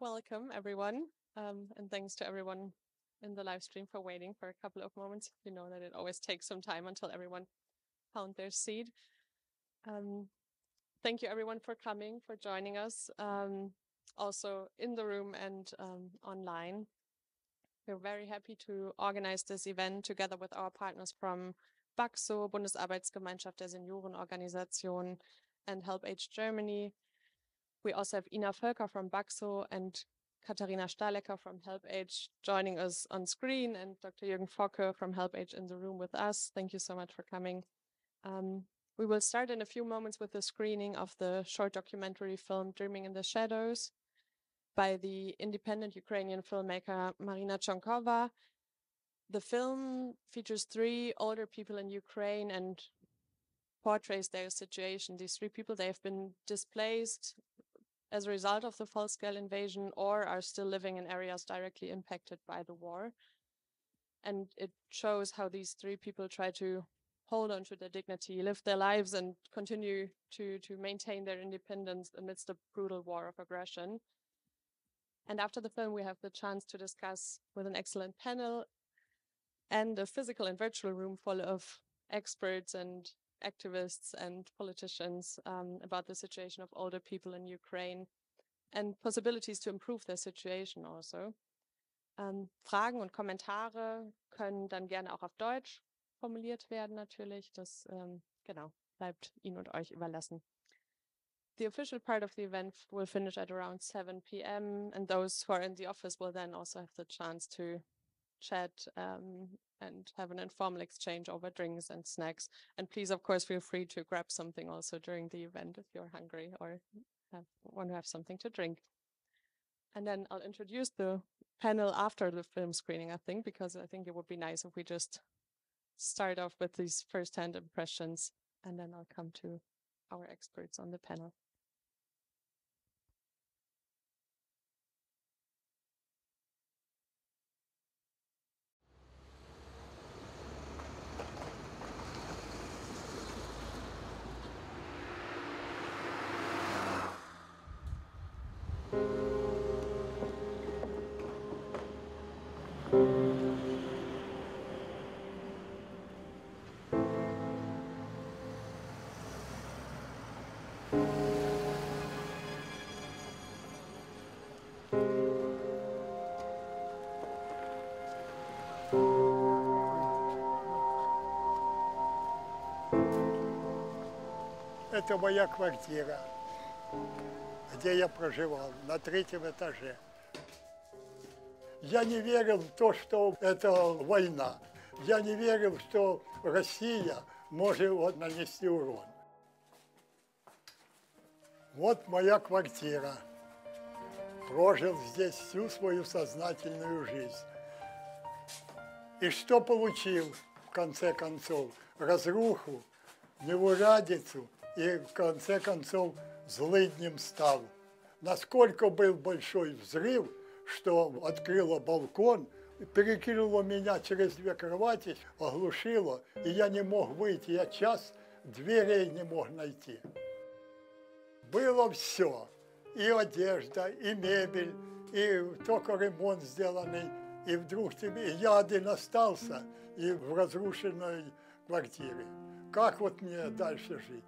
Welcome, everyone, and thanks to everyone in the live stream for waiting for a couple of moments. You know that it always takes some time until everyone found their seat. Thank you, everyone, for coming, for joining us, also in the room and online. We're very happy to organize this event together with our partners from BAXO, Bundesarbeitsgemeinschaft der Seniorenorganisation, and Help Age Germany. We also have Ina Völker from BAXO and Katharina Stahlecker from Help Age joining us on screen, and Dr. Jürgen Focke from Help Age in the room with us. Thank you so much for coming. We will start in a few moments with the screening of the short documentary film Dreaming in the Shadows by the independent Ukrainian filmmaker Marina Chankova. The film features 3 older people in Ukraine and portrays their situation. These 3 people, they have been displaced as a result of the full-scale invasion or are still living in areas directly impacted by the war. And it shows how these 3 people try to hold on to their dignity, live their lives, and continue to maintain their independence amidst a brutal war of aggression. And after the film, we have the chance to discuss with an excellent panel and a physical and virtual room full of experts and activists and politicians about the situation of older people in Ukraine and possibilities to improve their situation also. Fragen und Kommentare können dann gerne auch auf Deutsch formuliert werden natürlich. Das genau bleibt Ihnen und euch überlassen. The official part of the event will finish at around 7 p.m. and those who are in the office will then also have the chance to chat and have an informal exchange over drinks and snacks. And please, of course, feel free to grab something also during the event if you're hungry or want to have something to drink. And then I'll introduce the panel after the film screening, I think, because I think it would be nice if we just start off with these first-hand impressions, and then I'll come to our experts on the panel. Это моя квартира, где я проживал, на 3-м этаже. Я не верил в то, что это война. Я не верил, что Россия может нанести урон. Вот моя квартира. Прожил здесь всю свою сознательную жизнь. И что получил, в конце концов? Разруху, неурядицу. И в конце концов злыднем стал. Насколько был большой взрыв, что открыло балкон, перекинуло меня через 2 кровати, оглушило, и я не мог выйти. Я час дверей не мог найти. Было все. И одежда, и мебель, и только ремонт сделанный. И вдруг я один остался и в разрушенной квартире. Как вот мне дальше жить?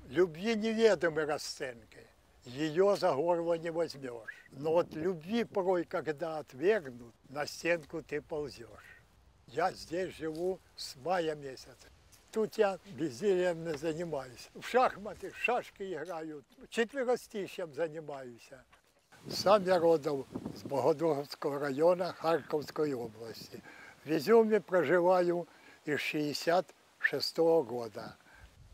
Любви неведомы расценки, ее за горло не возьмешь. Но вот любви порой, когда отвергнут, на стенку ты ползешь. Я здесь живу с мая месяца. тут я бездельем не занимаюсь. В шахматы, в шашки играю, четверостишьем занимаюсь. Сам я родом с Богодуховского района Харьковской области. В Изюме проживаю из 1966 года.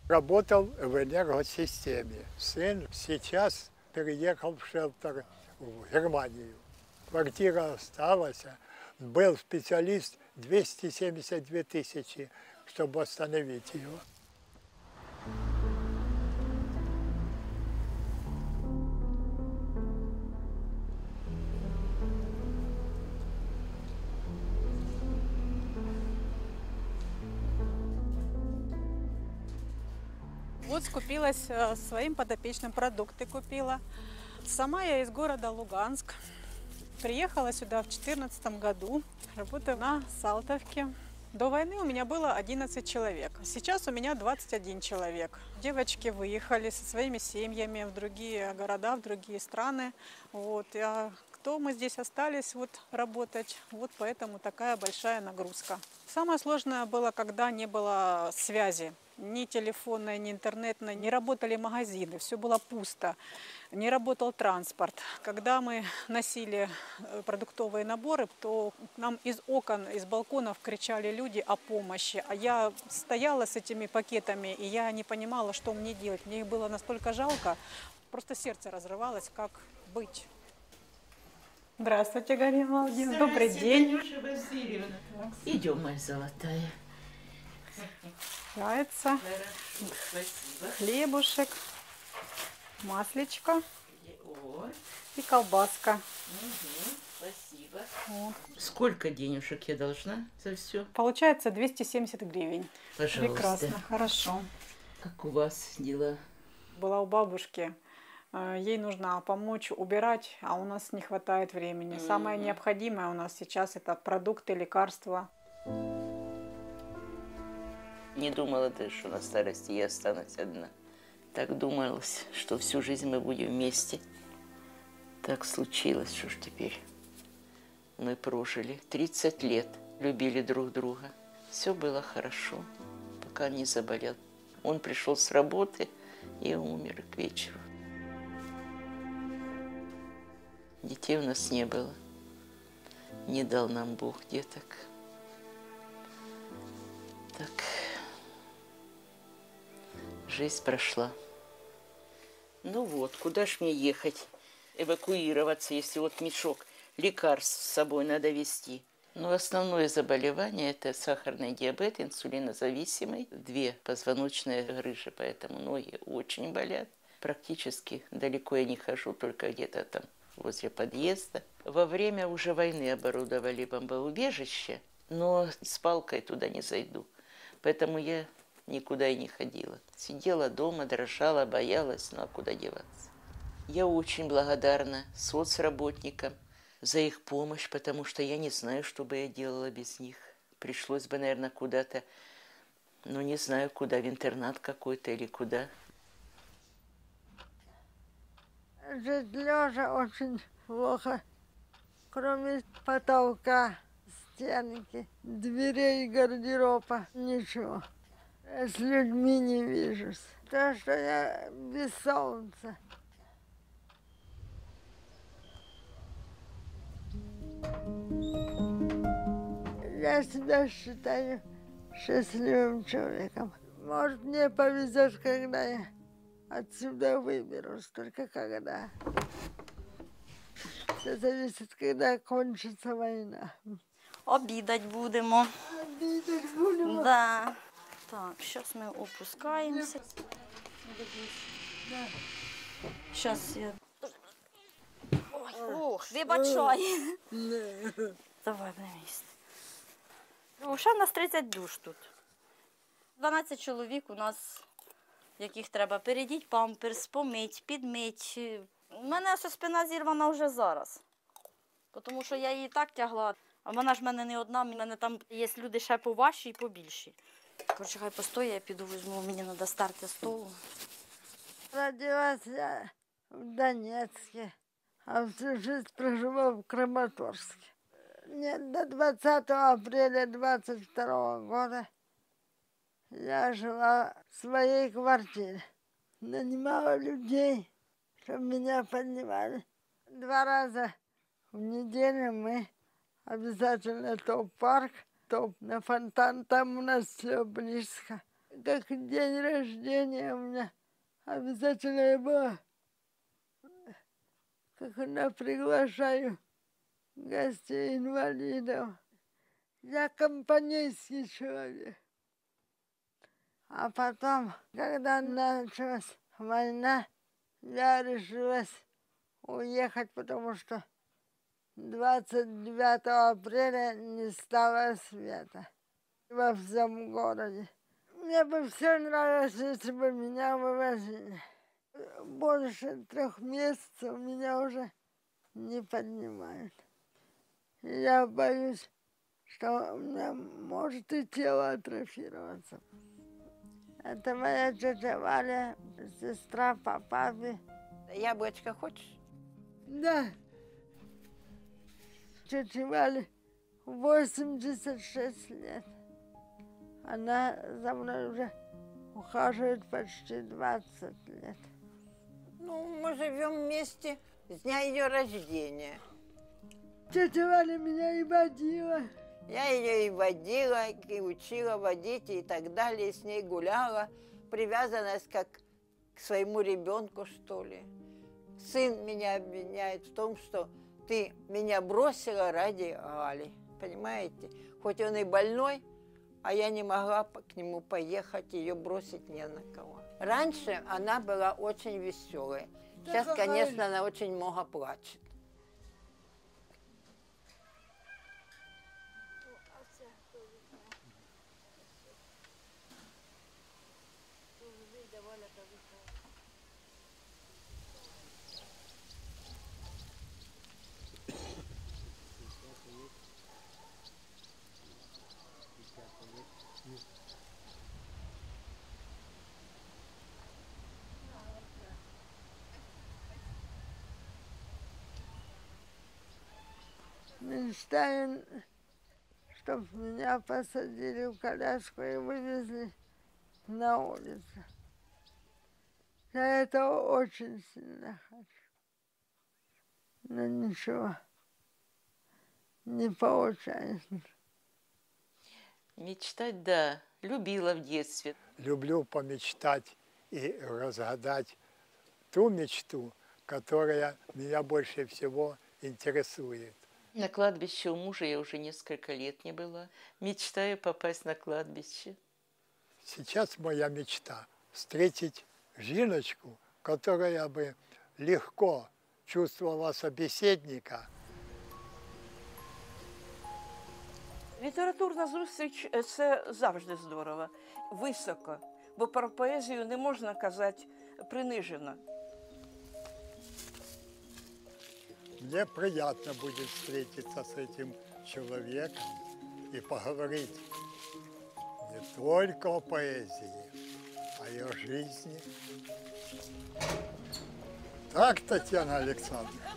Работал в энергосистеме. Сын сейчас переехал в шелтер в Германию. Квартира осталась. Был специалист 272 тысячи, чтобы остановить ее. Вот скупилась своим подопечным, продукты купила. Сама я из города Луганск. Приехала сюда в 2014 году. Работаю на Салтовке. До войны у меня было 11 человек. Сейчас у меня 21 человек. Девочки выехали со своими семьями в другие города, в другие страны. Вот. Кто мы здесь остались работать, поэтому такая большая нагрузка. Самое сложное было, когда не было связи. Ни телефонной, ни интернетной, не работали магазины, все было пусто, не работал транспорт. Когда мы носили продуктовые наборы, то нам из окон, из балконов кричали люди о помощи. А я стояла с этими пакетами, и я не понимала, что мне делать. Мне их было настолько жалко, просто сердце разрывалось, как быть. Здравствуйте, Галина Владимировна. Добрый день. Идем, моя золотая. Яйца, хлебушек, маслечко и колбаска. Спасибо. Вот. Сколько денежек я должна за все? Получается 270 гривен. Пожалуйста. Прекрасно, хорошо. Как у вас дела? Была у бабушки. Ей нужно помочь убирать, а у нас не хватает времени. Самое необходимое у нас сейчас это продукты, лекарства. Не думала ты, что на старости я останусь одна. Так думалось, что всю жизнь мы будем вместе. Так случилось, что ж теперь. Мы прожили 30 лет, любили друг друга. Все было хорошо, пока не заболел. Он пришел с работы и умер к вечеру. Детей у нас не было. Не дал нам Бог деток. Так, жизнь прошла. Ну вот, куда ж мне ехать? Эвакуироваться, если мешок лекарств с собой надо везти. Но основное заболевание – это сахарный диабет, инсулинозависимый. 2 позвоночные грыжи, поэтому ноги очень болят. Практически далеко я не хожу, только где-то там возле подъезда. Во время уже войны оборудовали бомбоубежище, но с палкой туда не зайду. Поэтому я никуда и не ходила. Сидела дома, дрожала, боялась, ну а куда деваться? Я очень благодарна соцработникам за их помощь, потому что я не знаю, что бы я делала без них. Пришлось бы, наверное, куда-то, не знаю, куда, в интернат какой-то или куда. Жить лежа очень плохо. Кроме потолка, стенки, дверей, гардероба, ничего. Я с людьми не вижусь. То, что я без солнца. Я себя считаю счастливым человеком. Может, мне повезет, когда я отсюда выберусь, только когда. Все зависит, когда кончится война. Обідать будемо. Обидеть будем. Да. Так, зараз ми опускаємося. Зараз я... Ой, ох, вибачай. Давай на місце. Ще в нас 30 душ тут. 12 чоловік у нас, яких треба передіть памперс, помить, підмить. У мене ось спина зірвана вже зараз. Тому що я її так тягла. А вона ж в мене не одна, в мене там є люди ще поважчі і побільші. Коротше, хай постоє, я піду візьму, мені треба старти столу. Родилась я в Донецке, а всю жизнь прожила в Краматорске. Нет, до 20 апреля 22 года Я жила в своей квартире. Нанимала людей, чтобы меня поднимали. 2 раза в неделю мы обязательно то в парк, то на фонтан. Там у нас все близко. Как день рождения у меня обязательно я была. Как она приглашаю гостей инвалидов. Я компанейский человек. А потом, когда началась война, я решилась уехать, потому что 29 апреля не стало света во всем городе. Мне бы все нравилось, если бы меня вывозили. Больше 3 месяцев меня уже не поднимают. Я боюсь, что у меня может и тело атрофироваться. Это моя тетя Валя, сестра по папе. Яблочко хочешь? Да. Тетя Валя 86 лет. Она за мной уже ухаживает почти 20 лет. Ну, мы живем вместе с дня ее рождения. Тетя Валя меня и водила. Я ее и водила, и учила водить, и так далее, и с ней гуляла. Привязанность как к своему ребенку, что ли. Сын меня обвиняет в том, что ты меня бросила ради Али. Понимаете? Хоть он и больной, а я не могла к нему поехать, ее бросить не на кого. Раньше она была очень веселой. Сейчас, конечно, она очень много плачет. Мечтаю, чтобы меня посадили в коляску и вывезли на улицу. Я этого очень сильно хочу. Но ничего, не получается. Мечтать, да, любила в детстве. Люблю помечтать и разгадать ту мечту, которая меня больше всего интересует. На кладбище у мужа я уже несколько лет не была. Мечтаю попасть на кладбище. Сейчас моя мечта – встретить жіночку, которая бы легко чувствовала собеседника. Літературна зустріч – це завжди здорово, високо, бо про поезію не можна казати принижено. Мне приятно будет встретиться с этим человеком и поговорить не только о поэзии, а и о жизни. Так, Татьяна Александровна?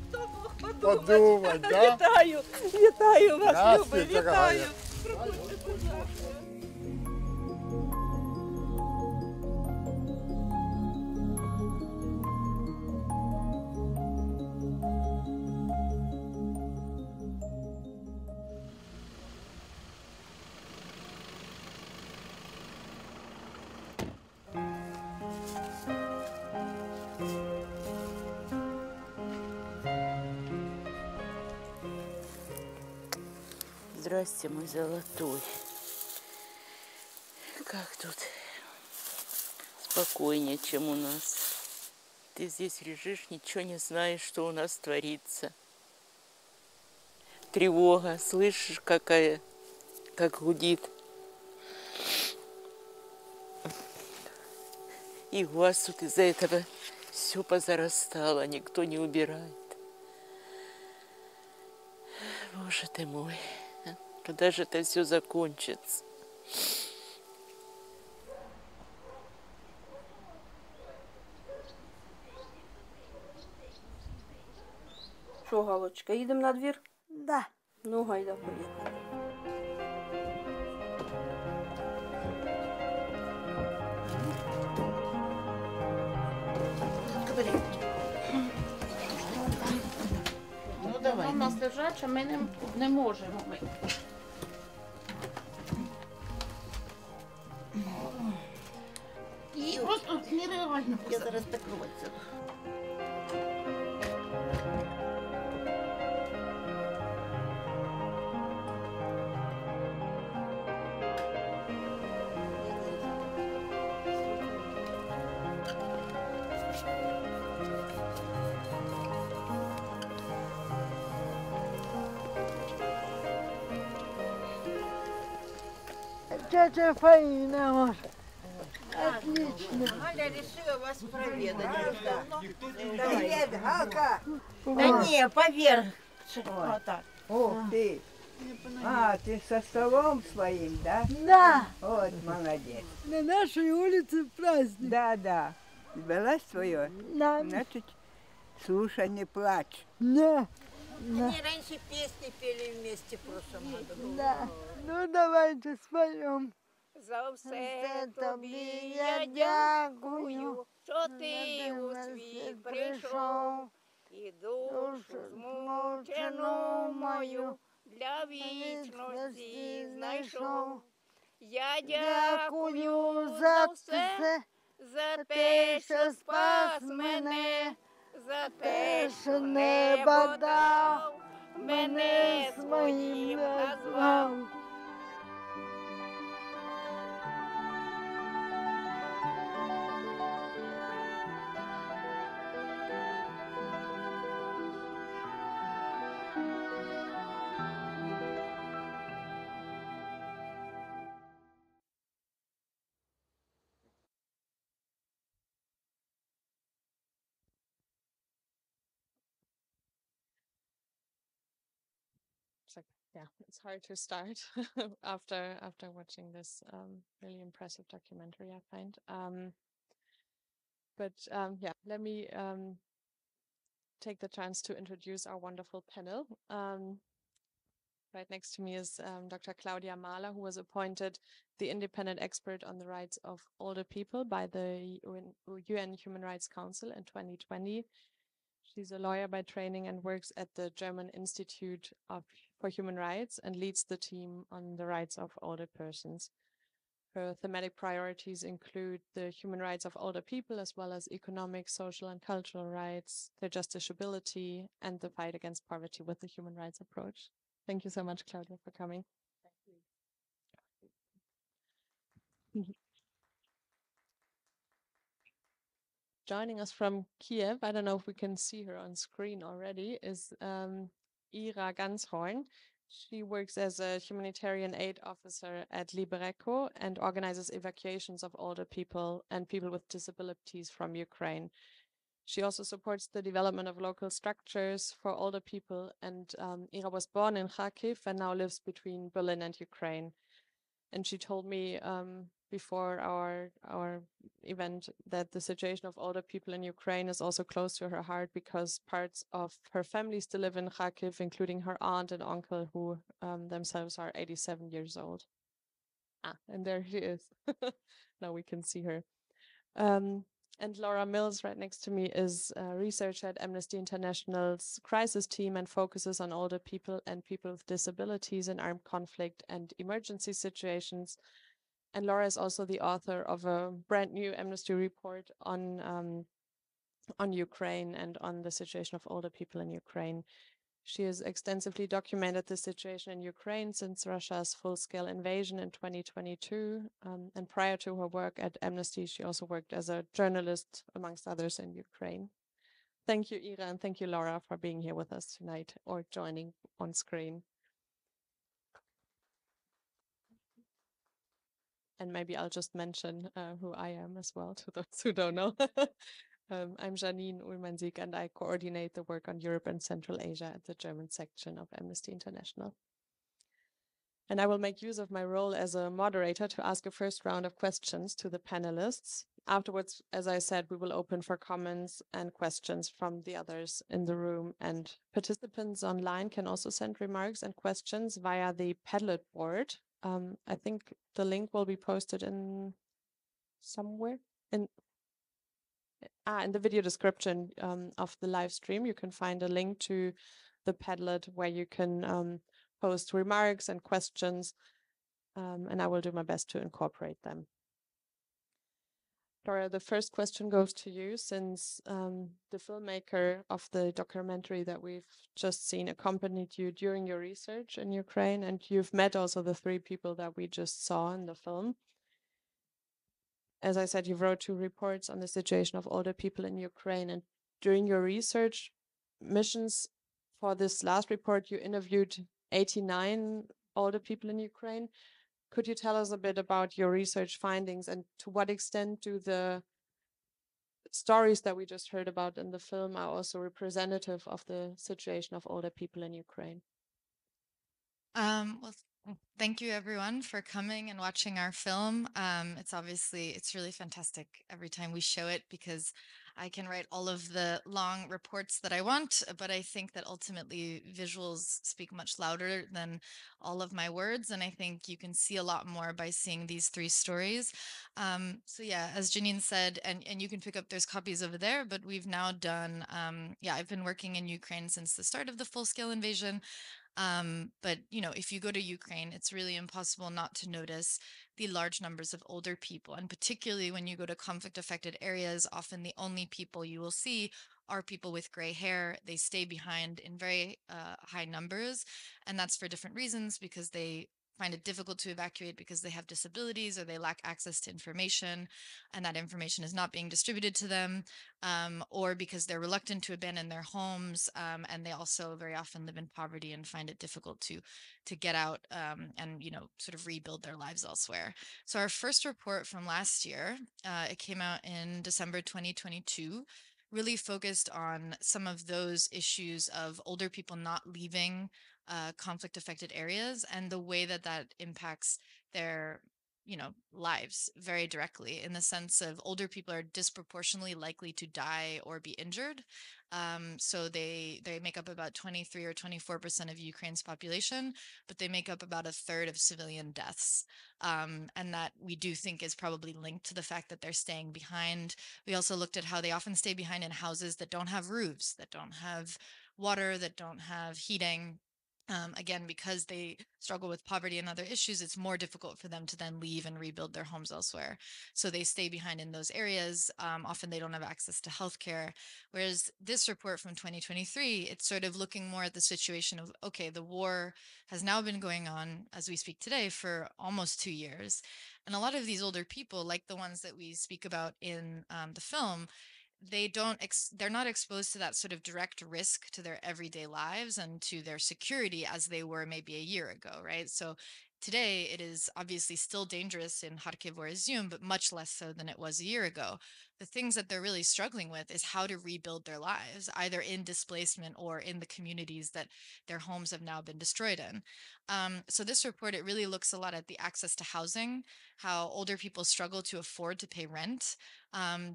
Хто мог Подумать, да? Вітаю вас, Любий, вітаю. Здрасте, мой золотой. Как тут спокойнее, чем у нас. Ты здесь лежишь, ничего не знаешь, что у нас творится. Тревога, слышишь, какая, как гудит. И глаз тут из-за этого все позарастало, никто не убирает. Боже ты мой, когда же это все закончится? Що, Галочка, їдемо на двір? Да. Ну, гайда, поїхали. Вона в нас лежача, ми не можемо мити. І просто нереально. Я зараз прикриваюся. Тетя Фаина, вот. Отлично. Галя решила вас проведать. Привет, Галка. Да не, поверх. Вот так. Ух ты! А, ты со столом своим, да? Да, Вот, молодец. на нашей улице праздник. Да. Сбылась твое? Да, Значит, слушай, не плачь. да, Они раньше песни пели вместе в прошлом году. да. Ну давайте споем. За все тобі я дякую, що ти у світ прийшов, і душу змучену мою для вічності знайшов. Я дякую за все, за те, що спас мене, за те, що небо дав, мене своїм назвав. So yeah, it's hard to start after watching this really impressive documentary, I find. Yeah, let me take the chance to introduce our wonderful panel. Right next to me is Dr. Claudia Mahler, who was appointed the independent expert on the rights of older people by the UN Human Rights Council in 2020. She's a lawyer by training and works at the German Institute for Human Rights and leads the team on the rights of older persons. Her thematic priorities include the human rights of older people, as well as economic, social, and cultural rights, their justiciability, and the fight against poverty with the human rights approach. Thank you so much, Claudia, for coming. Thank you. Joining us from Kiev, I don't know if we can see her on screen already, is Ira Ganshorn. She works as a humanitarian aid officer at Libereco and organizes evacuations of older people and people with disabilities from Ukraine. She also supports the development of local structures for older people, and Ira was born in Kharkiv and now lives between Berlin and Ukraine. And she told me before our event that the situation of older people in Ukraine is also close to her heart because parts of her family still live in Kharkiv, including her aunt and uncle, who themselves are 87 years old. And there she is. Now we can see her. And Laura Mills, right next to me, is a researcher at Amnesty International's crisis team and focuses on older people and people with disabilities in armed conflict and emergency situations. And Laura is also the author of a brand new Amnesty report on Ukraine and on the situation of older people in Ukraine. She has extensively documented the situation in Ukraine since Russia's full-scale invasion in 2022. And prior to her work at Amnesty, she also worked as a journalist, amongst others, in Ukraine. Thank you, Ira, and thank you, Laura, for being here with us tonight or joining on screen. And maybe I'll just mention who I am as well, to those who don't know. I'm Janine Ullmann-Sieg, and I coordinate the work on Europe and Central Asia at the German section of Amnesty International. And I will make use of my role as a moderator to ask a first round of questions to the panelists. Afterwards, as I said, we will open for comments and questions from the others in the room, and participants online can also send remarks and questions via the Padlet board. I think the link will be posted in somewhere in the video description of the live stream. You can find a link to the Padlet where you can post remarks and questions, and I will do my best to incorporate them. Dora, the first question goes to you, since the filmmaker of the documentary that we've just seen accompanied you during your research in Ukraine, and you've met also the 3 people that we just saw in the film. As I said, you wrote 2 reports on the situation of older people in Ukraine, and during your research missions for this last report, you interviewed 89 older people in Ukraine. Could you tell us a bit about your research findings, and to what extent do the stories that we just heard about in the film are also representative of the situation of older people in Ukraine? Thank you everyone for coming and watching our film. It's really fantastic every time we show it, because I can write all of the long reports that I want, but I think that ultimately visuals speak much louder than all of my words, and I think you can see a lot more by seeing these 3 stories. So yeah, as Janine said, and you can pick up, there's copies over there, but we've now done, I've been working in Ukraine since the start of the full-scale invasion. But if you go to Ukraine, it's really impossible not to notice the large numbers of older people. And particularly when you go to conflict affected areas, often the only people you will see are people with gray hair. They stay behind in very high numbers. And that's for different reasons, because they find it difficult to evacuate because they have disabilities or they lack access to information, and that information is not being distributed to them, or because they're reluctant to abandon their homes, and they also very often live in poverty and find it difficult to get out, and sort of rebuild their lives elsewhere. So our first report from last year, it came out in December 2022, really focused on some of those issues of older people not leaving conflict affected areas, and the way that that impacts their lives very directly, in the sense of older people are disproportionately likely to die or be injured. So they make up about 23 or 24% of Ukraine's population, but they make up about a third of civilian deaths. And that we do think is probably linked to the fact that they're staying behind. We also looked at how they often stay behind in houses that don't have roofs, that don't have water, that don't have heating. Again, because they struggle with poverty and other issues, it's more difficult for them to then leave and rebuild their homes elsewhere. So they stay behind in those areas. Often they don't have access to healthcare. Whereas this report from 2023, it's sort of looking more at the situation of, okay, the war has now been going on, as we speak today, for almost 2 years. And a lot of these older people, like the ones that we speak about in the film, they're not exposed to that sort of direct risk to their everyday lives and to their security as they were maybe a year ago, right? So today it is obviously still dangerous in Kharkiv or Izium, but much less so than it was a year ago. The things that they're really struggling with is how to rebuild their lives, either in displacement or in the communities that their homes have now been destroyed in. So this report, it really looks a lot at the access to housing, how older people struggle to afford to pay rent.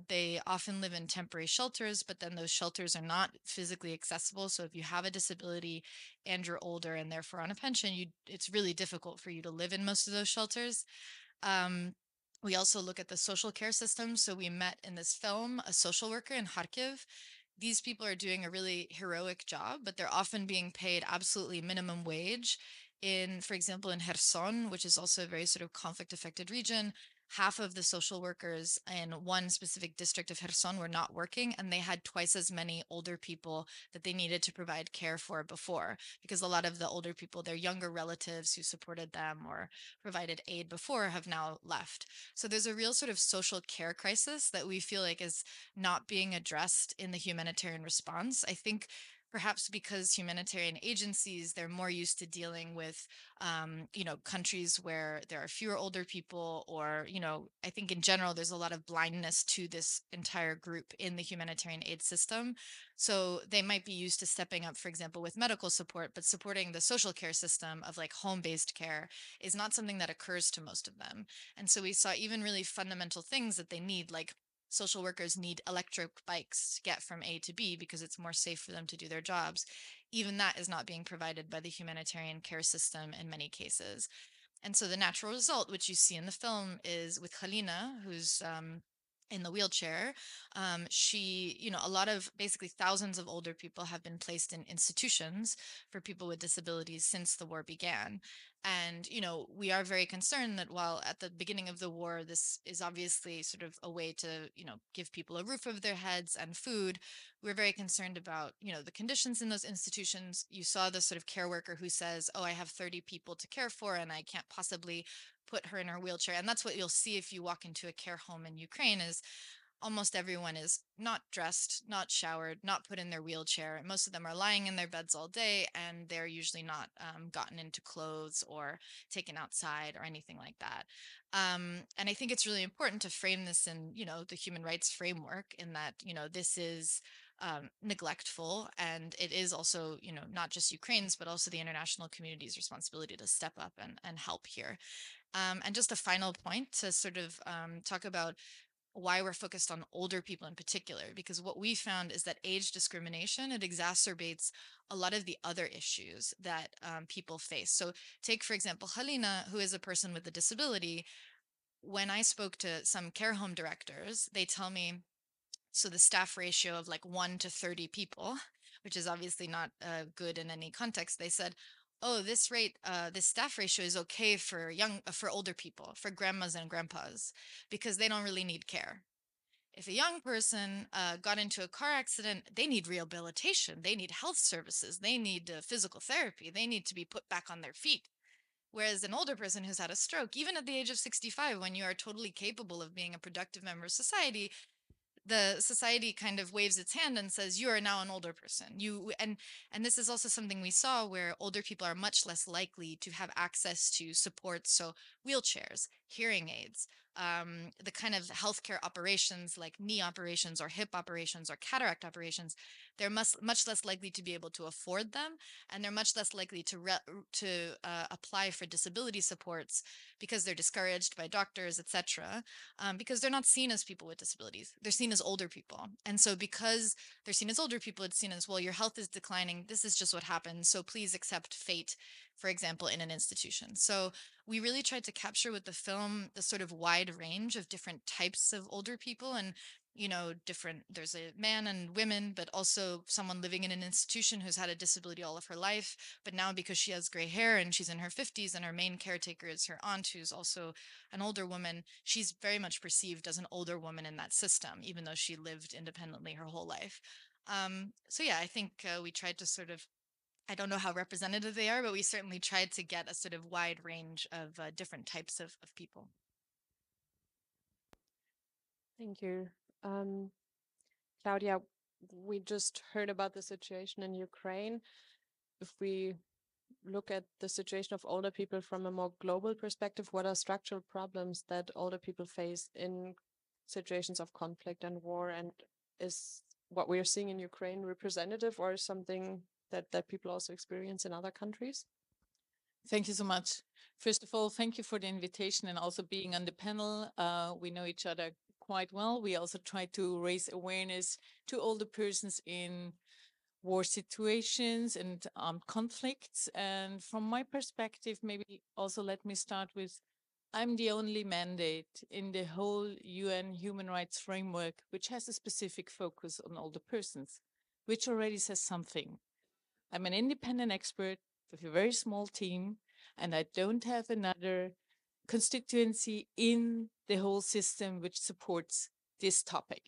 They often live in temporary shelters, but then those shelters are not physically accessible. So if you have a disability and you're older and therefore on a pension, it's really difficult for you to live in most of those shelters. We also look at the social care system. So we met in this film a social worker in Kharkiv. These people are doing a really heroic job, but they're often being paid absolutely minimum wage. For example, in Kherson, which is also a very sort of conflict affected region, half of the social workers in one specific district of Kherson were not working, and they had twice as many older people that they needed to provide care for before, because a lot of the older people, their younger relatives who supported them or provided aid before, have now left. So there's a real sort of social care crisis that we feel like is not being addressed in the humanitarian response. I think perhaps because humanitarian agencies, they're more used to dealing with, countries where there are fewer older people, or, I think in general, there's a lot of blindness to this entire group in the humanitarian aid system. So they might be used to stepping up, for example, with medical support, but supporting the social care system of like home-based care is not something that occurs to most of them. And so we saw even really fundamental things that they need, like social workers need electric bikes to get from A to B because it's more safe for them to do their jobs. Even that is not being provided by the humanitarian care system in many cases. And so the natural result, which you see in the film, is with Halina, who's in the wheelchair. She, a lot of basically thousands of older people have been placed in institutions for people with disabilities since the war began. And, we are very concerned that while at the beginning of the war, this is obviously sort of a way to, give people a roof over their heads and food, we're very concerned about, the conditions in those institutions. You saw the sort of care worker who says, oh, I have 30 people to care for and I can't possibly put her in her wheelchair. And that's what you'll see if you walk into a care home in Ukraine is almost everyone is not dressed, not showered, not put in their wheelchair. Most of them are lying in their beds all day, and they're usually not gotten into clothes or taken outside or anything like that. And I think it's really important to frame this in, the human rights framework in that, this is neglectful, and it is also, not just Ukraine's, but also the international community's responsibility to step up and help here. And just a final point to sort of talk about why we're focused on older people in particular, because what we found is that age discrimination, it exacerbates a lot of the other issues that people face. So take, for example, Halina, who is a person with a disability. When I spoke to some care home directors, they tell me, so the staff ratio of like 1 to 30 people, which is obviously not good in any context, they said, oh, this staff ratio is okay for older people, for grandmas and grandpas, because they don't really need care. If a young person got into a car accident, they need rehabilitation, they need health services, they need physical therapy, they need to be put back on their feet. Whereas an older person who's had a stroke, even at the age of 65, when you are totally capable of being a productive member of society, the society kind of waves its hand and says, you are now an older person. And this is also something we saw where older people are much less likely to have access to support. So wheelchairs, hearing aids, the kind of healthcare operations like knee operations or hip operations or cataract operations, they're much less likely to be able to afford them. And they're much less likely to apply for disability supports because they're discouraged by doctors, etc. Because they're not seen as people with disabilities. They're seen as older people. And so because they're seen as older people, it's seen as, well, your health is declining. This is just what happens. So please accept fate, for example, in an institution. So we really tried to capture with the film the sort of wide range of different types of older people and there's a man and women, but also someone living in an institution who's had a disability all of her life. But now because she has gray hair and she's in her 50s and her main caretaker is her aunt, who's also an older woman, she's very much perceived as an older woman in that system, even though she lived independently her whole life. So yeah, I think we tried to sort of, I don't know how representative they are, but we certainly tried to get a sort of wide range of different types of people. Thank you. Claudia, we just heard about the situation in Ukraine. If we look at the situation of older people from a more global perspective, what are structural problems that older people face in situations of conflict and war? And is what we are seeing in Ukraine representative or something that people also experience in other countries? Thank you so much. First of all, thank you for the invitation and also being on the panel. We know each other quite well. We also try to raise awareness to older persons in war situations and armed conflicts. And from my perspective, maybe also let me start with, I'm the only mandate in the whole UN human rights framework which has a specific focus on older persons, which already says something. I'm an independent expert with a very small team, and I don't have another constituency in the whole system which supports this topic.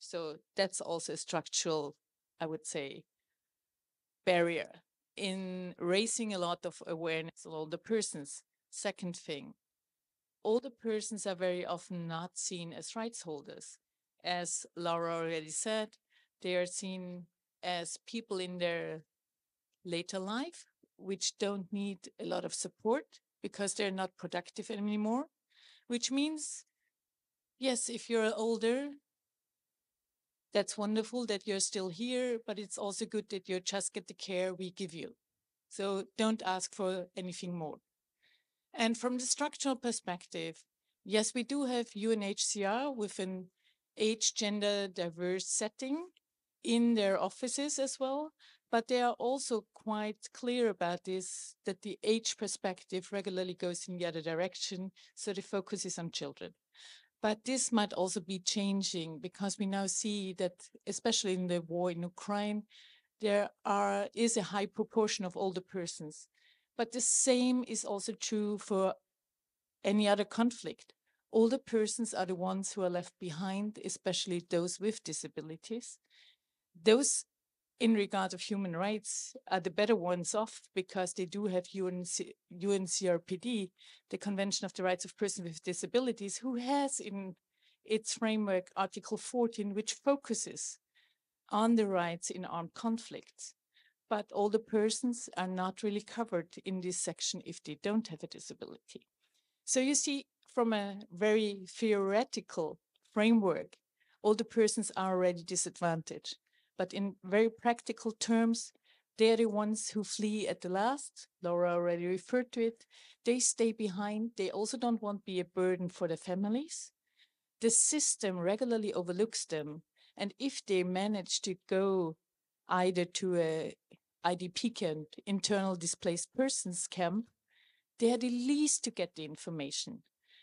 So that's also a structural, I would say, barrier in raising a lot of awareness of older persons. Second thing, older persons are very often not seen as rights holders. As Laura already said, they are seen as people in their later life, which don't need a lot of support because they're not productive anymore, which means, yes, if you're older, that's wonderful that you're still here, but it's also good that you just get the care we give you. So don't ask for anything more. And from the structural perspective, yes, we do have UNHCR with an age, gender diverse setting in their offices as well, but they are also quite clear about this, that the age perspective regularly goes in the other direction, so the focus is on children. But this might also be changing because we now see that, especially in the war in Ukraine, is a high proportion of older persons. But the same is also true for any other conflict. Older persons are the ones who are left behind, especially those with disabilities. Those, in regard of human rights, are the better ones off because they do have UNCRPD, the Convention of the Rights of Persons with Disabilities, who has in its framework Article 14, which focuses on the rights in armed conflicts. But older persons are not really covered in this section if they don't have a disability. So you see, from a very theoretical framework, older persons are already disadvantaged. But in very practical terms, they're the ones who flee at the last. Laura already referred to it. They stay behind. They also don't want to be a burden for their families. The system regularly overlooks them. And if they manage to go either to a IDP camp, internal displaced persons camp, they are the least to get the information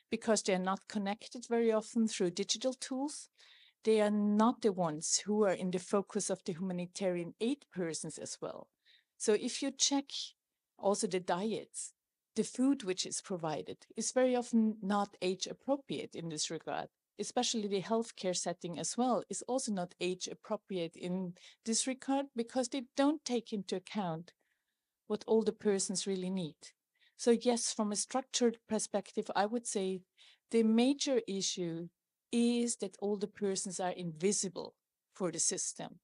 because they are not connected very often through digital tools. They are not the ones who are in the focus of the humanitarian aid persons as well. So if you check also the diets, the food which is provided is very often not age appropriate in this regard. Especially the healthcare setting as well is also not age appropriate in this regard because they don't take into account what older persons really need. So yes, from a structured perspective, I would say the major issue is that older persons are invisible for the system.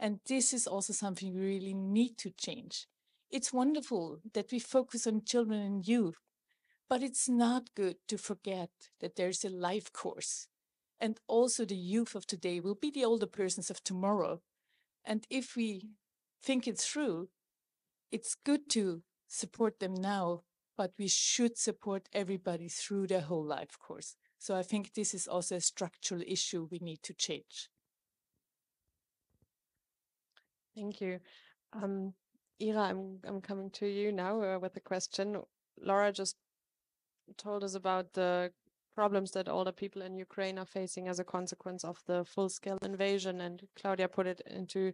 And this is also something we really need to change. It's wonderful that we focus on children and youth, but it's not good to forget that there's a life course. And also the youth of today will be the older persons of tomorrow. And if we think it through, it's good to support them now, but we should support everybody through their whole life course. So I think this is also a structural issue we need to change. Thank you. Ira, I'm coming to you now with a question. Laura just told us about the problems that older people in Ukraine are facing as a consequence of the full-scale invasion, and Claudia put it into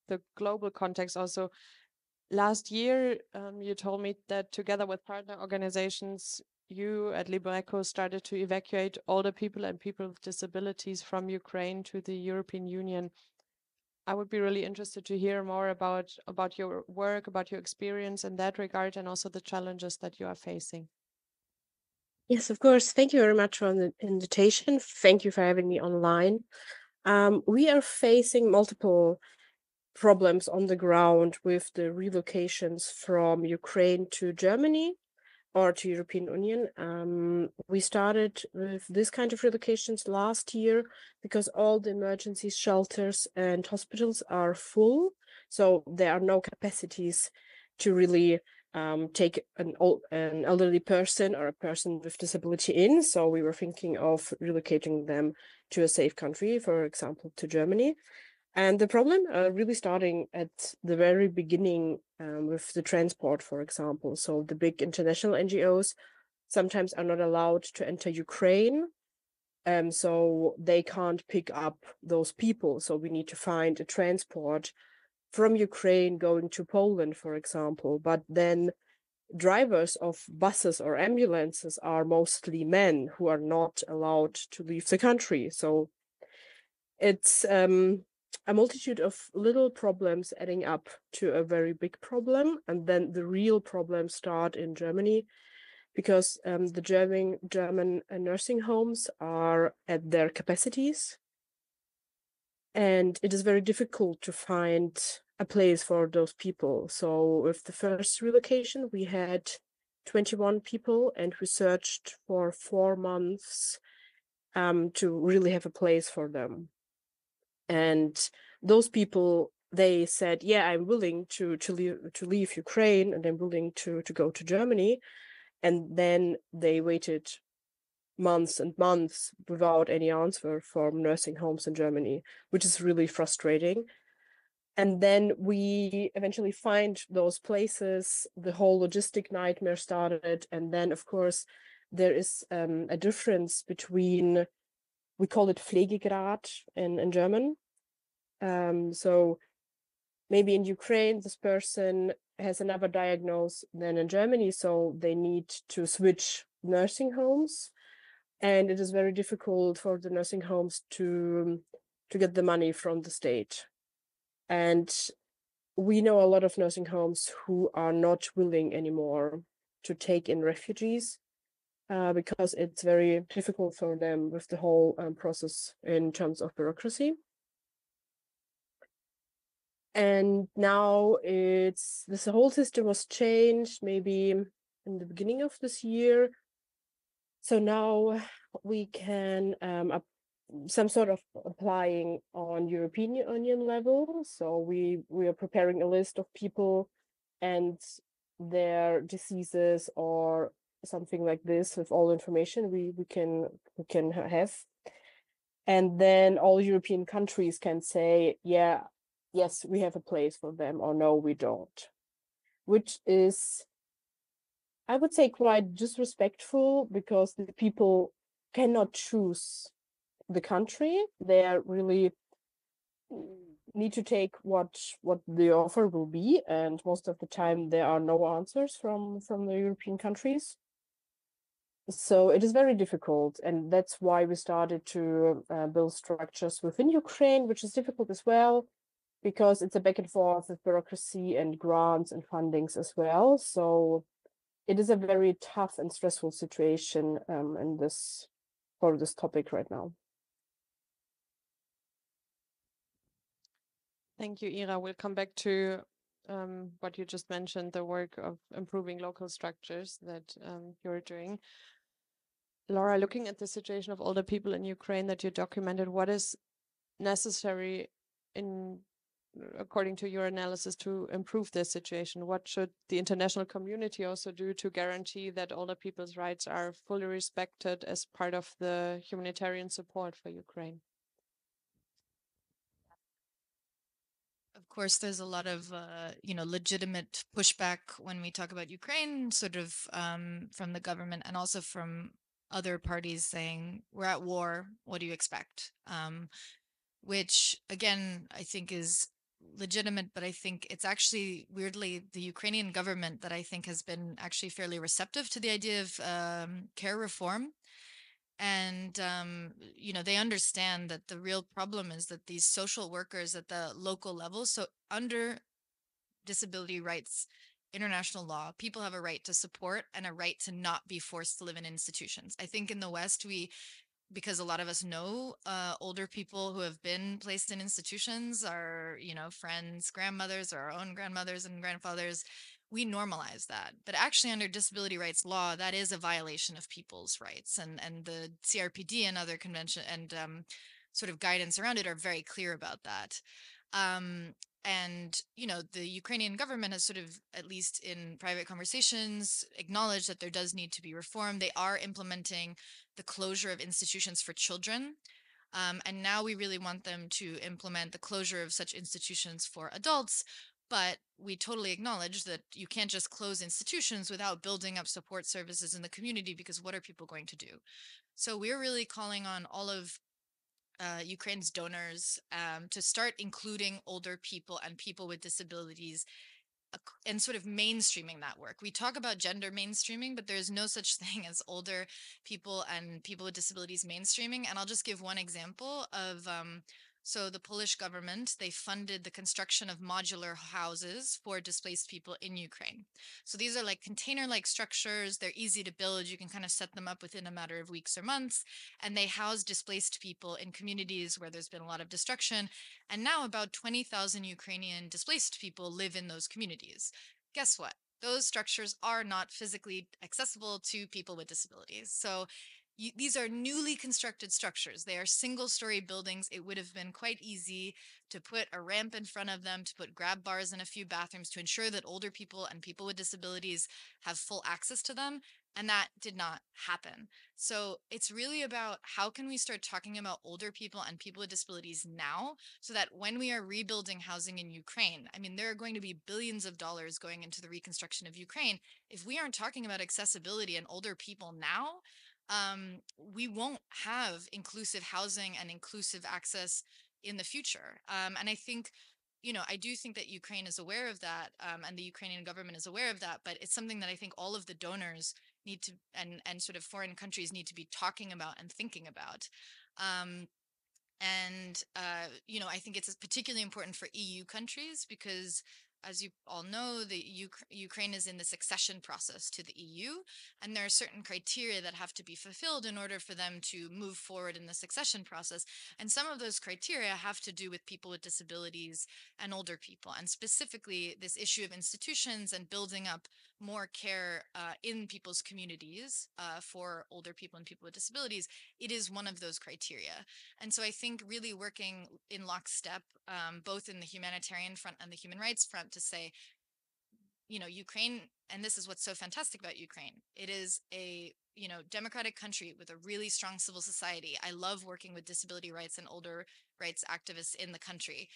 the global context also. Last year, you told me that together with partner organizations, you at Libreco started to evacuate older people and people with disabilities from Ukraine to the European Union. I would be really interested to hear more about your work, about your experience in that regard, and also the challenges that you are facing. Yes, of course. Thank you very much for the invitation. Thank you for having me online. We are facing multiple problems on the ground with the relocations from Ukraine to Germany or to European Union. We started with this kind of relocations last year because all the emergency shelters and hospitals are full. So there are no capacities to really take an elderly person or a person with disability in. So we were thinking of relocating them to a safe country, for example, to Germany. And the problem really starting at the very beginning with the transport, for example. So the big international NGOs sometimes are not allowed to enter Ukraine. So they can't pick up those people. So we need to find a transport from Ukraine going to Poland, for example. But then drivers of buses or ambulances are mostly men who are not allowed to leave the country. So it's a multitude of little problems adding up to a very big problem. And then the real problems start in Germany because the German nursing homes are at their capacities. And it is very difficult to find a place for those people. So with the first relocation, we had 21 people and we searched for 4 months to really have a place for them. And those people, they said, yeah, I'm willing to leave Ukraine and I'm willing to go to Germany. And then they waited months and months without any answer from nursing homes in Germany, which is really frustrating. And then we eventually find those places, the whole logistic nightmare started. And then, of course, there is a difference between, we call it Pflegegrad in German. So maybe in Ukraine, this person has another diagnosis than in Germany, so they need to switch nursing homes. And it is very difficult for the nursing homes to get the money from the state. And we know a lot of nursing homes who are not willing anymore to take in refugees because it's very difficult for them with the whole process in terms of bureaucracy. And now this whole system was changed maybe in the beginning of this year. So now we can some sort of applying on European Union level. So we are preparing a list of people and their diseases or something like this with all information we can have. And then all European countries can say, yeah, yes, we have a place for them, or no, we don't. Which is, I would say, quite disrespectful, because the people cannot choose the country. They are really need to take what the offer will be, and most of the time there are no answers from the European countries. So it is very difficult, and that's why we started to build structures within Ukraine, which is difficult as well, because it's a back and forth with bureaucracy and grants and fundings as well. So it is a very tough and stressful situation for this topic right now. Thank you, Ira. We'll come back to what you just mentioned, the work of improving local structures that you're doing. Laura, looking at the situation of older people in Ukraine that you documented, what is necessary according to your analysis to improve this situation? What should the international community also do to guarantee that older people's rights are fully respected as part of the humanitarian support for Ukraine? Of course, there's a lot of, legitimate pushback when we talk about Ukraine, sort of from the government and also from other parties saying, we're at war, what do you expect? Which, again, I think is legitimate, but I think it's actually weirdly the Ukrainian government that I think has been actually fairly receptive to the idea of care reform. And, they understand that the real problem is that these social workers at the local level, so under disability rights, international law, people have a right to support and a right to not be forced to live in institutions. I think in the West, because a lot of us know older people who have been placed in institutions, our, friends, grandmothers, or our own grandmothers and grandfathers, we normalize that. But actually under disability rights law, that is a violation of people's rights. And the CRPD and other convention and sort of guidance around it are very clear about that. And, the Ukrainian government has sort of, at least in private conversations, acknowledged that there does need to be reform. They are implementing the closure of institutions for children. And now we really want them to implement the closure of such institutions for adults. But we totally acknowledge that you can't just close institutions without building up support services in the community, because what are people going to do? So we're really calling on all of Ukraine's donors to start including older people and people with disabilities and sort of mainstreaming that work. We talk about gender mainstreaming, but there's no such thing as older people and people with disabilities mainstreaming. And I'll just give one example of, so the Polish government, they funded the construction of modular houses for displaced people in Ukraine. So these are like container-like structures. They're easy to build. You can kind of set them up within a matter of weeks or months. And they house displaced people in communities where there's been a lot of destruction. And now about 20,000 Ukrainian displaced people live in those communities. Guess what? Those structures are not physically accessible to people with disabilities. So these are newly constructed structures. They are single-story buildings. It would have been quite easy to put a ramp in front of them, to put grab bars in a few bathrooms to ensure that older people and people with disabilities have full access to them. And that did not happen. So it's really about how can we start talking about older people and people with disabilities now, so that when we are rebuilding housing in Ukraine, I mean, there are going to be billions of dollars going into the reconstruction of Ukraine. If we aren't talking about accessibility and older people now, we won't have inclusive housing and inclusive access in the future. And I think, I do think that Ukraine is aware of that, and the Ukrainian government is aware of that, but it's something that I think all of the donors need to, and sort of foreign countries need to be talking about and thinking about. I think it's particularly important for EU countries because, as you all know, the Ukraine is in the accession process to the EU, and there are certain criteria that have to be fulfilled in order for them to move forward in the accession process. And some of those criteria have to do with people with disabilities and older people, and specifically this issue of institutions and building up more care in people's communities for older people and people with disabilities. It is one of those criteria. And so I think really working in lockstep, both in the humanitarian front and the human rights front, to say, Ukraine, and this is what's so fantastic about Ukraine, it is a democratic country with a really strong civil society. I love working with disability rights and older rights activists in the country.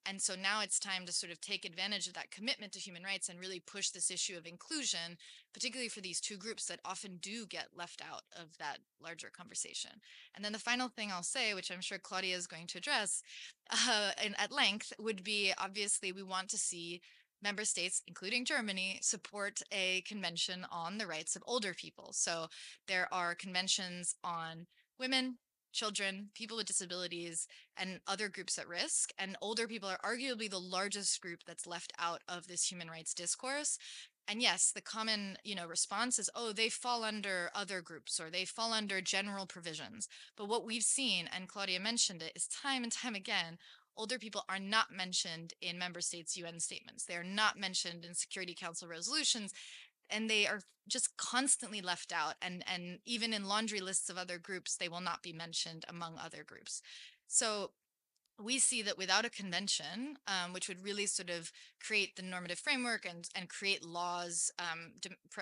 And so now it's time to sort of take advantage of that commitment to human rights and really push this issue of inclusion, particularly for these two groups that often do get left out of that larger conversation. And then the final thing I'll say, which I'm sure Claudia is going to address at length, would be obviously we want to see member states, including Germany, support a convention on the rights of older people. So there are conventions on women, children, people with disabilities, and other groups at risk. And older people are arguably the largest group that's left out of this human rights discourse. And yes, the common, response is, oh, they fall under other groups or they fall under general provisions. But what we've seen, and Claudia mentioned it, is time and time again, older people are not mentioned in member states' UN statements. They are not mentioned in Security Council resolutions, and they are just constantly left out. And even in laundry lists of other groups, they will not be mentioned among other groups. So we see that without a convention, which would really sort of create the normative framework and create laws,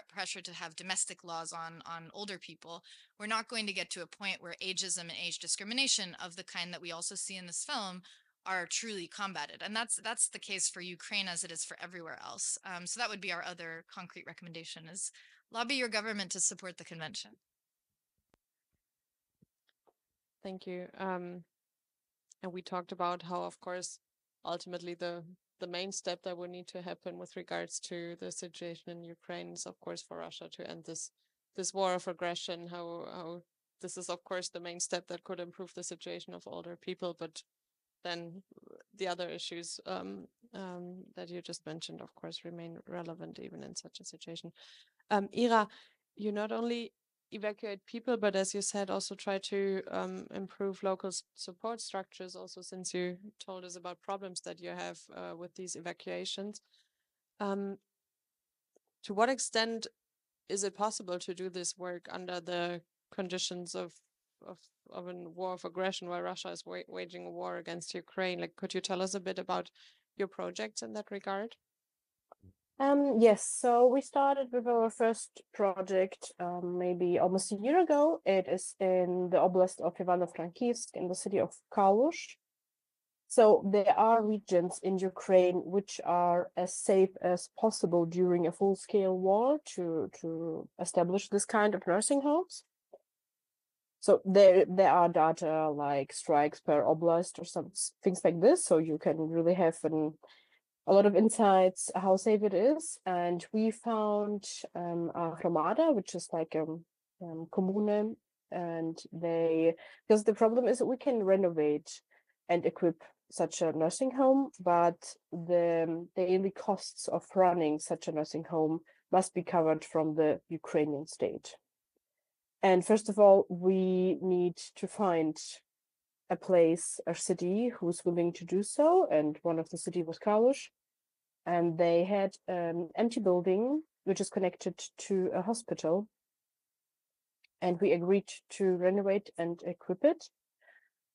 pressure to have domestic laws on older people, we're not going to get to a point where ageism and age discrimination of the kind that we also see in this film are truly combated. And that's the case for Ukraine as it is for everywhere else. So that would be our other concrete recommendation, is lobby your government to support the convention. Thank you. And we talked about how, of course, ultimately the main step that would need to happen with regards to the situation in Ukraine is, of course, for Russia to end this war of aggression. How this is, of course, the main step that could improve the situation of older people, but then the other issues that you just mentioned, of course, remain relevant even in such a situation. Ira, you not only evacuate people, but as you said, also try to improve local support structures, also since you told us about problems that you have with these evacuations. To what extent is it possible to do this work under the conditions of a war of aggression, where Russia is waging a war against Ukraine? Like, could you tell us a bit about your projects in that regard? Yes, so we started with our first project maybe almost a year ago. It is in the oblast of Ivano-Frankivsk in the city of Kalush. So there are regions in Ukraine which are as safe as possible during a full-scale war to establish this kind of nursing homes. So there are data like strikes per oblast or some things like this. So you can really have a lot of insights how safe it is. And we found a hromada, which is like a commune, and because the problem is that we can renovate and equip such a nursing home, but the daily costs of running such a nursing home must be covered from the Ukrainian state. And first of all, we need to find a place, a city who's willing to do so. And one of the cities was Kalush. And they had an empty building, which is connected to a hospital. And we agreed to renovate and equip it.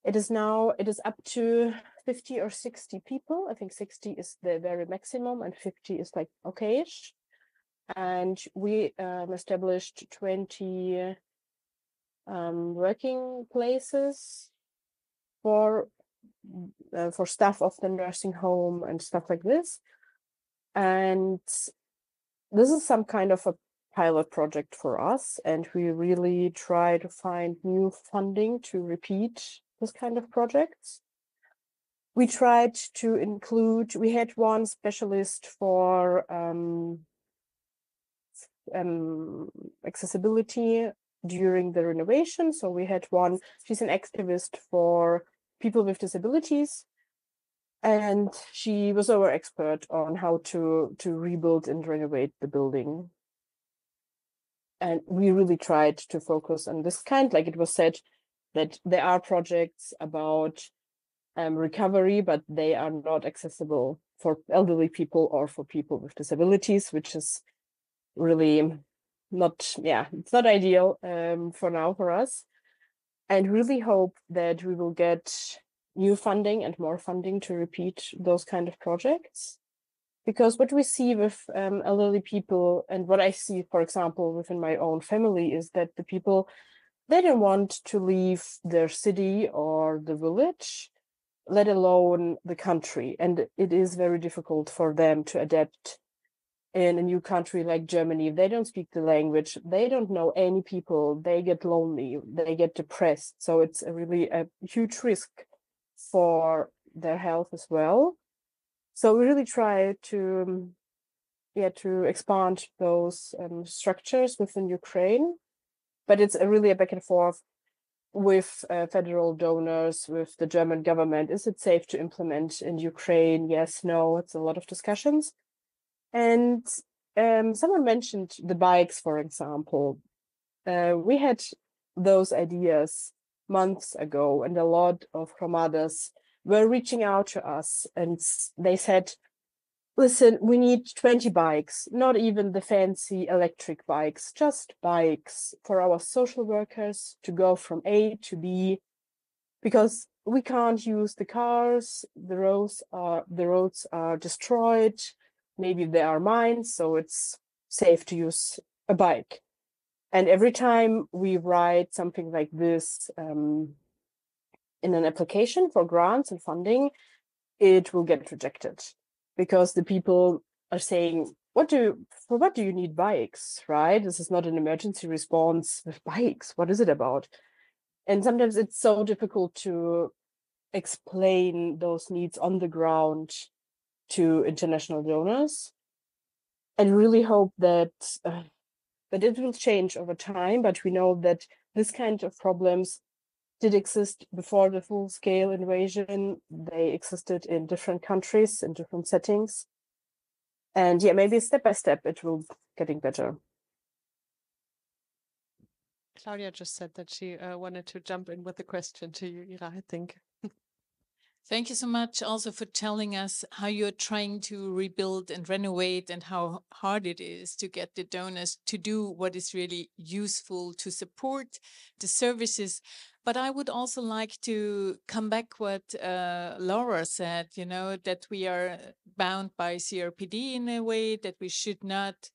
It is up to 50 or 60 people. I think 60 is the very maximum and 50 is like okay-ish. and we established 20 working places for staff of the nursing home and stuff like this. And this is some kind of a pilot project for us, and we really try to find new funding to repeat this kind of projects. We tried to include, we had one specialist for accessibility during the renovation. So we had one, she's an activist for people with disabilities, and she was our expert on how to rebuild and renovate the building. And we really tried to focus on this kind, like it was said, that there are projects about recovery, but they are not accessible for elderly people or for people with disabilities, which is really not, it's not ideal for now for us. And really hope that we will get new funding and more funding to repeat those kind of projects. Because what we see with elderly people, and what I see, for example, within my own family, is that the people, they don't want to leave their city or the village, let alone the country. And it is very difficult for them to adapt in a new country like Germany. If they don't speak the language, they don't know any people, they get lonely, they get depressed. So it's really a huge risk for their health as well. So we really try to expand those structures within Ukraine, but it's really a back and forth with federal donors, with the German government. Is it safe to implement in Ukraine? Yes, no, it's a lot of discussions. And someone mentioned the bikes, for example. We had those ideas months ago, and a lot of Hromadas were reaching out to us, and they said, listen, we need 20 bikes, not even the fancy electric bikes, just bikes for our social workers to go from A to B, because we can't use the cars, the roads are destroyed, maybe they are mines, so it's safe to use a bike. And every time we write something like this in an application for grants and funding, it will get rejected, because the people are saying, for what do you need bikes, right? This is not an emergency response with bikes. What is it about? And sometimes it's so difficult to explain those needs on the ground to international donors, and really hope that it will change over time. But we know that this kind of problems did exist before the full-scale invasion. They existed in different countries, in different settings. And maybe step by step, it will getting better. Claudia just said that she wanted to jump in with a question to you, Ira, I think. Thank you so much also for telling us how you're trying to rebuild and renovate, and how hard it is to get the donors to do what is really useful to support the services. But I would also like to come back what Laura said, that we are bound by CRPD in a way, that we should not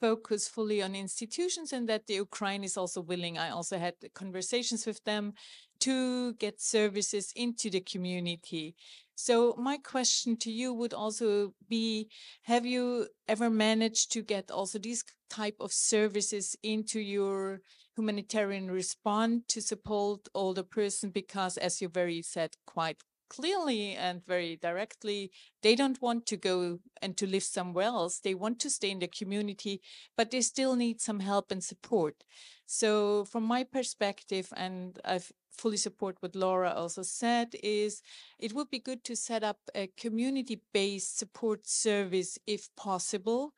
focus fully on institutions, and that the Ukraine is also willing. I also had conversations with them to get services into the community. So my question to you would also be, have you ever managed to get also these type of services into your humanitarian response to support older person? Because as you very said quite clearly and very directly, they don't want to go and to live somewhere else. They want to stay in the community, but they still need some help and support. So from my perspective, and I fully support what Laura also said, is it would be good to set up a community-based support service if possible.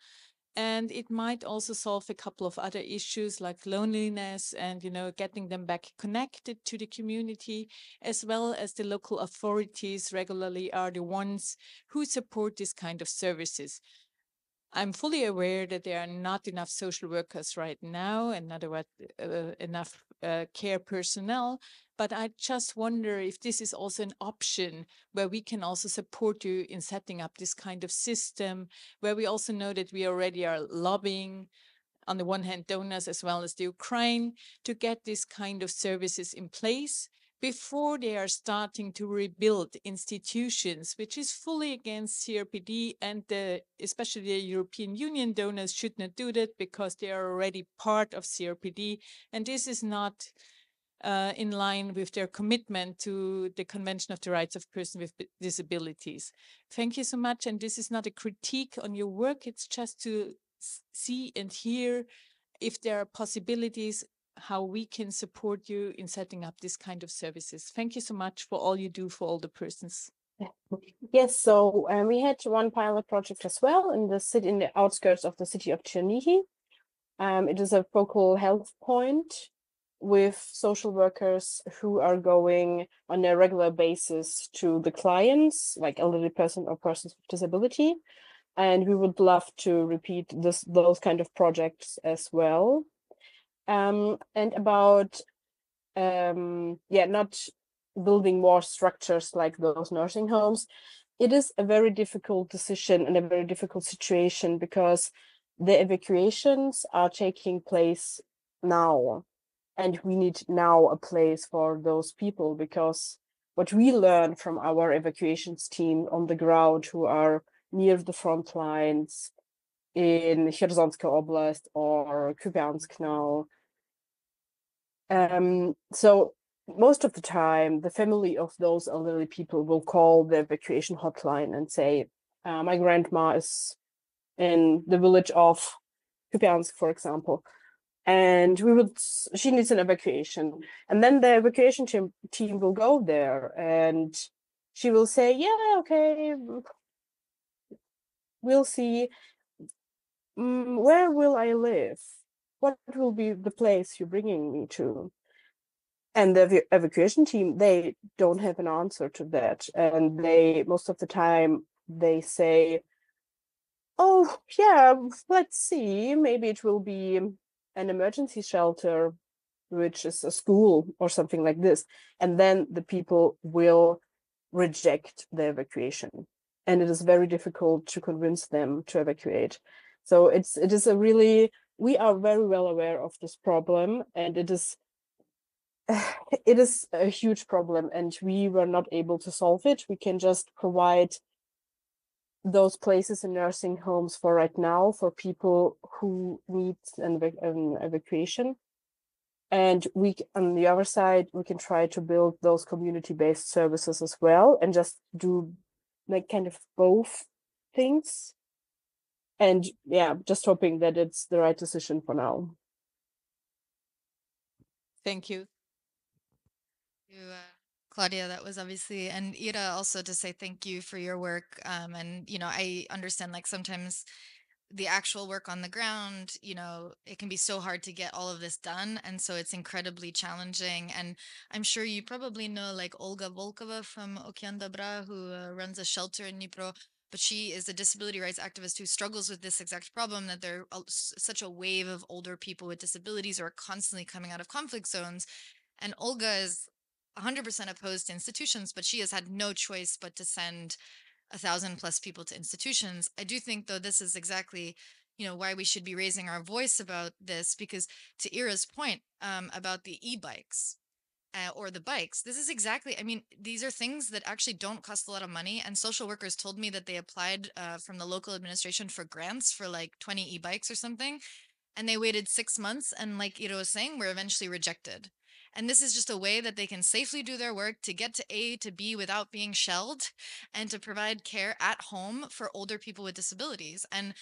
And it might also solve a couple of other issues like loneliness and, getting them back connected to the community, as well as the local authorities regularly are the ones who support this kind of services. I'm fully aware that there are not enough social workers right now and not enough care personnel. But I just wonder if this is also an option where we can also support you in setting up this kind of system, where we also know that we already are lobbying, on the one hand, donors as well as the Ukraine, to get this kind of services in place before they are starting to rebuild institutions, which is fully against CRPD, and especially the European Union donors should not do that because they are already part of CRPD, and this is not in line with their commitment to the Convention of the Rights of Persons with Disabilities. Thank you so much, and this is not a critique on your work, it's just to see and hear if there are possibilities how we can support you in setting up this kind of services. Thank you so much for all you do for older persons. Yes, so we had one pilot project as well in the outskirts of the city of Chernihiv. It is a focal health point with social workers who are going on a regular basis to the clients, like elderly person or persons with disability. And we would love to repeat those kind of projects as well. And about not building more structures like those nursing homes, it is a very difficult decision and a very difficult situation because the evacuations are taking place now, and we need now a place for those people, because what we learn from our evacuations team on the ground who are near the front lines in Khersonska Oblast or Kupiansk now. So most of the time, the family of those elderly people will call the evacuation hotline and say, my grandma is in the village of Kupiansk, for example, and she needs an evacuation. And then the evacuation team will go there and she will say, yeah, okay, we'll see. Where will I live? What will be the place you're bringing me to? And the evacuation team, they don't have an answer to that. And most of the time, they say, oh, yeah, let's see. Maybe it will be an emergency shelter, which is a school or something like this. And then the people will reject the evacuation. And it is very difficult to convince them to evacuate. So we are very well aware of this problem, and it is a huge problem, and we were not able to solve it. We can just provide those places in nursing homes for right now for people who need an evacuation. And on the other side, we can try to build those community-based services as well, and just do like kind of both things. And yeah, just hoping that it's the right decision for now. Thank you. Claudia, that was obviously, and Ira also to say thank you for your work. And, I understand like sometimes the actual work on the ground, it can be so hard to get all of this done. And so it's incredibly challenging. And I'm sure you probably know like Olga Volkova from Okean Dobra, who runs a shelter in Dnipro. But she is a disability rights activist who struggles with this exact problem, that there are such a wave of older people with disabilities who are constantly coming out of conflict zones. And Olga is 100% opposed to institutions, but she has had no choice but to send 1,000+ people to institutions. I do think, though, this is exactly, why we should be raising our voice about this, because to Ira's point about the e-bikes or the bikes, this is exactly, these are things that actually don't cost a lot of money. And social workers told me that they applied from the local administration for grants for like 20 e-bikes or something. And they waited 6 months. And like Ira was saying, were eventually rejected. And this is just a way that they can safely do their work to get to A to B without being shelled, and to provide care at home for older people with disabilities. And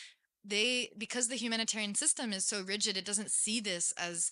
because the humanitarian system is so rigid, it doesn't see this as,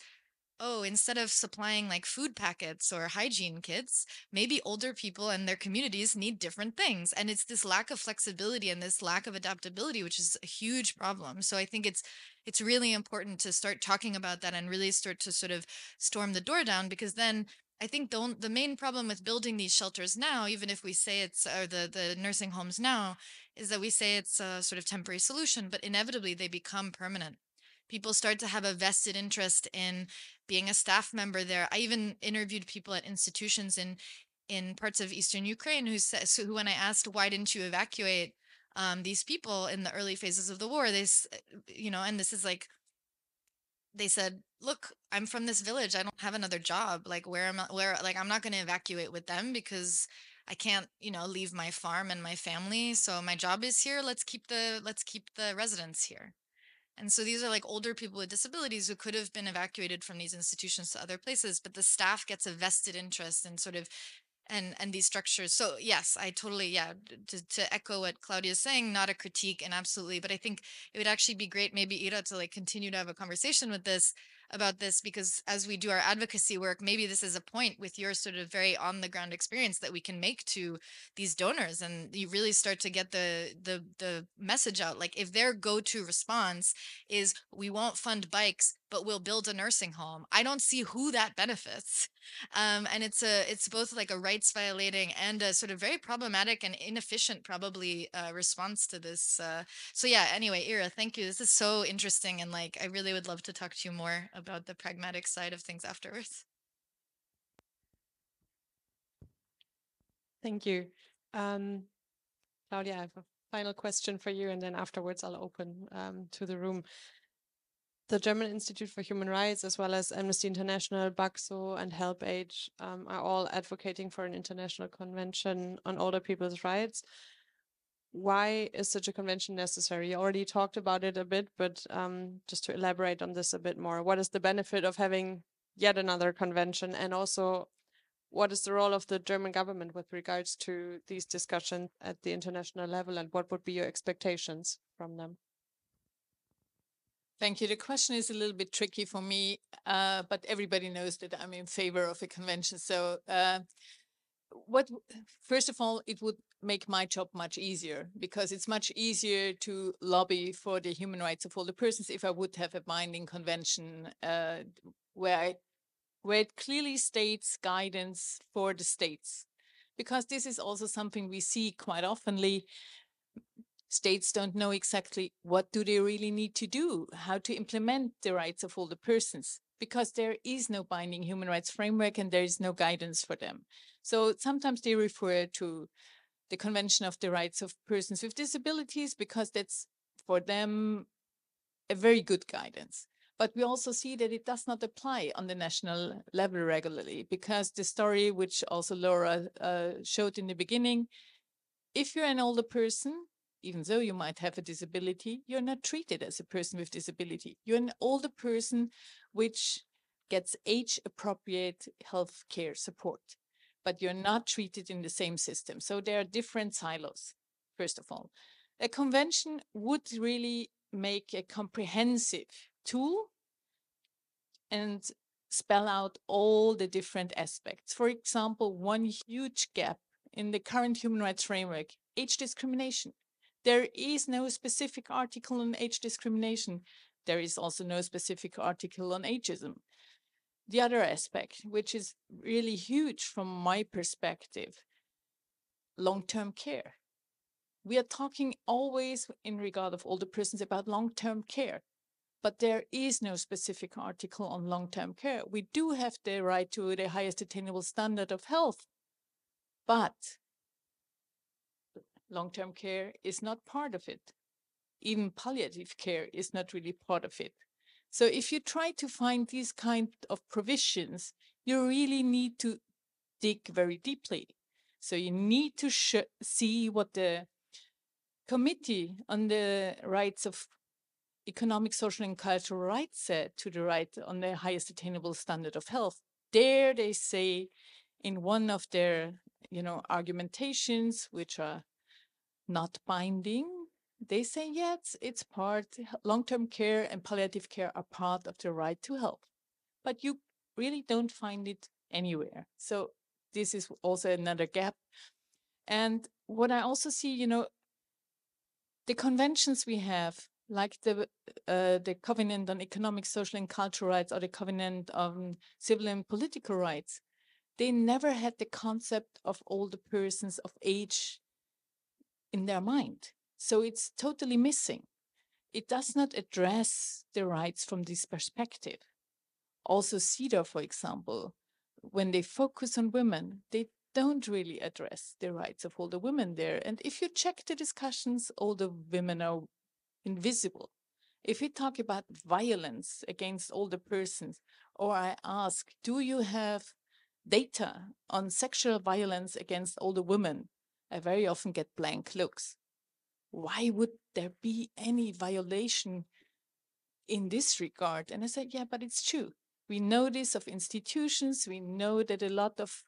oh, instead of supplying like food packets or hygiene kits, maybe older people and their communities need different things. And it's this lack of flexibility and this lack of adaptability, which is a huge problem. So I think it's really important to start talking about that and really start to sort of storm the door down, because then I think the main problem with building these shelters now, even if we say it's, or the nursing homes now, is that we say it's a sort of temporary solution, but inevitably they become permanent. People start to have a vested interest in being a staff member there. I even interviewed people at institutions in parts of Eastern Ukraine who, when I asked, why didn't you evacuate these people in the early phases of the war, and this is like, they said, look, I'm from this village. I don't have another job. Like I'm not going to evacuate with them because I can't, leave my farm and my family. So my job is here. Let's keep the residents here. And so these are like older people with disabilities who could have been evacuated from these institutions to other places, but the staff gets a vested interest in sort of and these structures. So yes, I totally, to echo what Claudia is saying, not a critique, and absolutely, but I think it would actually be great maybe, Ira, to like continue to have a conversation about this, because as we do our advocacy work, maybe this is a point with your sort of very on the ground experience that we can make to these donors, and you really start to get the message out. Like, if their go-to response is, we won't fund bikes, but we'll build a nursing home, I don't see who that benefits. And it's both like a rights violating and a sort of very problematic and inefficient probably response to this. So yeah, anyway, Ira, thank you. This is so interesting. And like, I really would love to talk to you more about the pragmatic side of things afterwards. Thank you. Claudia, I have a final question for you, and then afterwards I'll open to the room. The German Institute for Human Rights, as well as Amnesty International, BAXO, and HelpAge, are all advocating for an international convention on older people's rights. Why is such a convention necessary? You already talked about it a bit, but just to elaborate on this a bit more, what is the benefit of having yet another convention? And also, what is the role of the German government with regards to these discussions at the international level, and what would be your expectations from them? Thank you. The question is a little bit tricky for me, but everybody knows that I'm in favor of a convention. So first of all, it would make my job much easier, because it's much easier to lobby for the human rights of older persons if I would have a binding convention where it clearly states guidance for the states. Because this is also something we see quite oftenly. States don't know exactly what do they really need to do, how to implement the rights of older persons, because there is no binding human rights framework and there is no guidance for them. So sometimes they refer to the Convention of the Rights of Persons with Disabilities, because that's for them a very good guidance. But we also see that it does not apply on the national level regularly, because the story which also Laura showed in the beginning, if you're an older person, even though you might have a disability, you're not treated as a person with disability. You're an older person which gets age-appropriate health care support, but you're not treated in the same system. So there are different silos, first of all. A convention would really make a comprehensive tool and spell out all the different aspects. For example, one huge gap in the current human rights framework, age discrimination. There is no specific article on age discrimination. There is also no specific article on ageism. The other aspect, which is really huge from my perspective, long-term care. We are talking always in regard of older persons about long-term care, but there is no specific article on long-term care. We do have the right to the highest attainable standard of health, but long-term care is not part of it. Even palliative care is not really part of it. So if you try to find these kind of provisions, you really need to dig very deeply. So you need to see what the Committee on the Rights of Economic, Social, and Cultural Rights said to the right on the highest attainable standard of health. There they say in one of their, argumentations, which are not binding, they say, yes, it's part, long-term care and palliative care are part of the right to health, but you really don't find it anywhere. So this is also another gap. And what I also see, the conventions we have, like the Covenant on Economic, Social, and Cultural Rights, or the Covenant on Civil and Political Rights, they never had the concept of older persons of age in their mind. So it's totally missing. It does not address the rights from this perspective. Also, CEDAW, for example, when they focus on women, they don't really address the rights of older women there. And if you check the discussions, older women are invisible. If we talk about violence against older persons, or I ask, do you have data on sexual violence against older women? I very often get blank looks. Why would there be any violation in this regard? And I said, yeah, but it's true. We know this of institutions. We know that a lot of,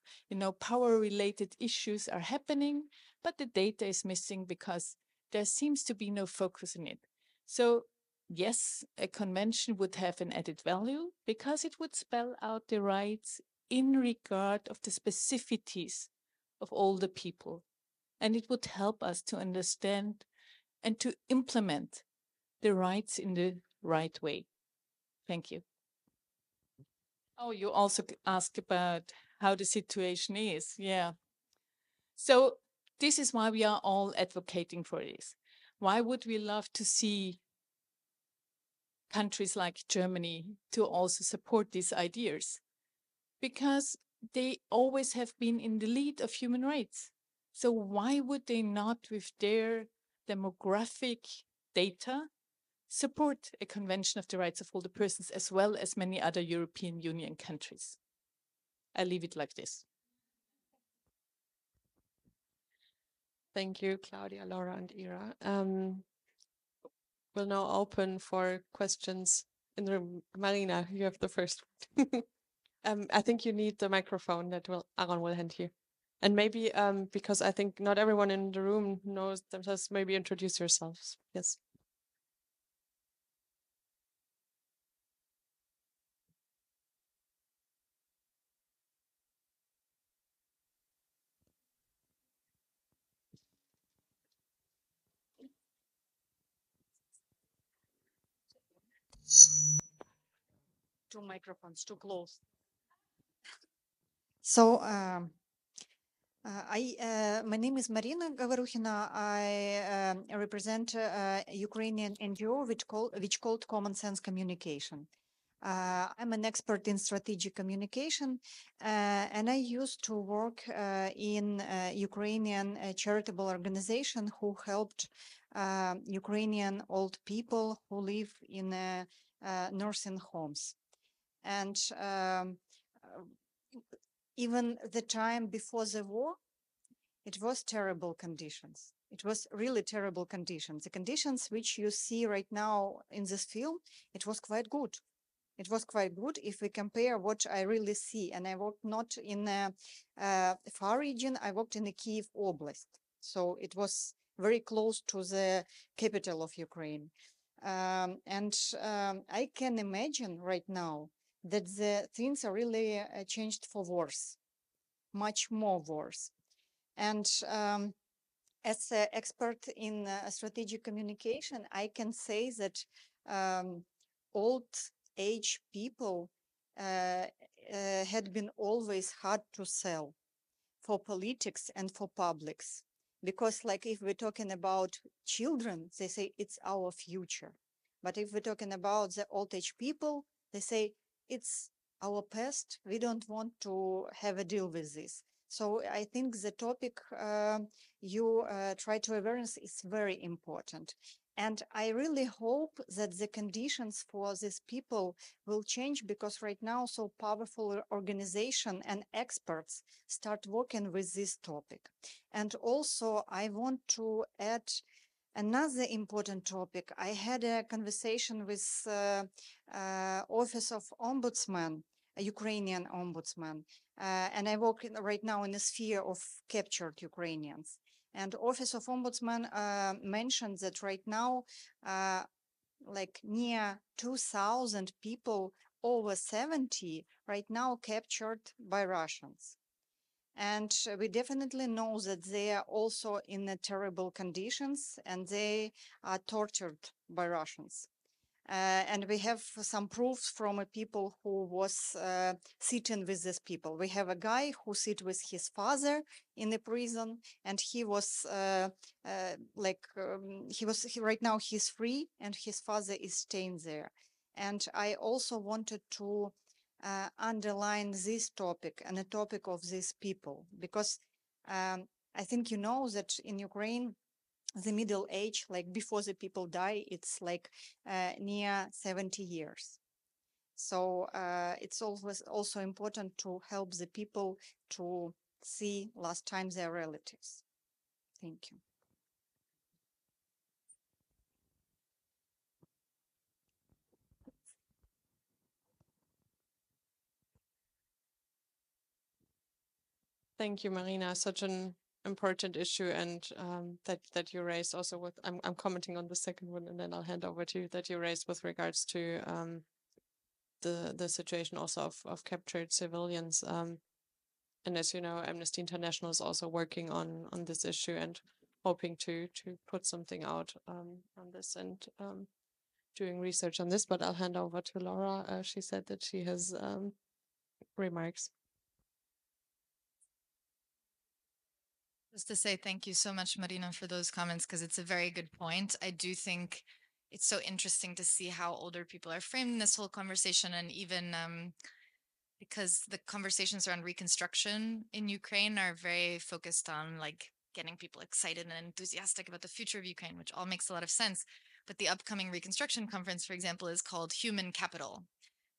power-related issues are happening, but the data is missing because there seems to be no focus in it. So yes, a convention would have an added value because it would spell out the rights in regard of the specificities of older people. And it would help us to understand and to implement the rights in the right way. Thank you. Oh, you also asked about how the situation is. Yeah. So this is why we are all advocating for this. Why would we love to see countries like Germany to also support these ideas? Because they always have been in the lead of human rights. So why would they not, with their demographic data, support a Convention of the Rights of Older Persons as well as many other European Union countries? I leave it like this. Thank you, Claudia, Laura, and Ira. We'll now open for questions in the room. Marina, you have the first one. I think you need the microphone that Aaron will hand you. And maybe because I think not everyone in the room knows themselves, maybe introduce yourselves. Yes. Two microphones, too close. So, my name is Marina Gavarukhina. I represent Ukrainian NGO which called Common Sense Communication. I'm an expert in strategic communication, and I used to work in Ukrainian charitable organization who helped Ukrainian old people who live in nursing homes. And even the time before the war, it was terrible conditions. It was really terrible conditions. The conditions which you see right now in this film, it was quite good. It was quite good if we compare what I really see. And I worked not in a far region, I worked in the Kiev Oblast. So it was very close to the capital of Ukraine. I can imagine right now that the things are really changed for worse, much more worse. And as an expert in strategic communication, I can say that old age people had been always hard to sell for politics and for publics. Because like if we're talking about children, they say it's our future. But if we're talking about the old age people, they say it's our past. We don't want to have a deal with this. So I think the topic you try to awareness is very important. And I really hope that the conditions for these people will change, because right now so powerful organization and experts start working with this topic. And also I want to add another important topic. I had a conversation with Office of Ombudsman, a Ukrainian ombudsman, and I work right now in the sphere of captured Ukrainians. And Office of Ombudsman mentioned that right now, like near 2,000 people over 70 right now captured by Russians. And we definitely know that they are also in terrible conditions and they are tortured by Russians. And we have some proofs from people who was sitting with these people. We have a guy who sit with his father in the prison, and he was right now he's free, and his father is staying there. And I also wanted to underline this topic and the topic of these people, because I think you know that in Ukraine, the middle age, like before the people die, it's like near 70 years. So it's always also important to help the people to see last time their relatives. Thank you. Thank you, Marina. Such an important issue, and that you raised also with. I'm commenting on the second one, and then I'll hand over to you. That you raised with regards to the situation also of captured civilians. And as you know, Amnesty International is also working on this issue and hoping to put something out on this and doing research on this. But I'll hand over to Laura. She said that she has remarks. Just to say thank you so much, Marina, for those comments, because it's a very good point. I do think it's so interesting to see how older people are framed in this whole conversation, and even because the conversations around reconstruction in Ukraine are very focused on like getting people excited and enthusiastic about the future of Ukraine, which all makes a lot of sense. But the upcoming reconstruction conference, for example, is called Human Capital.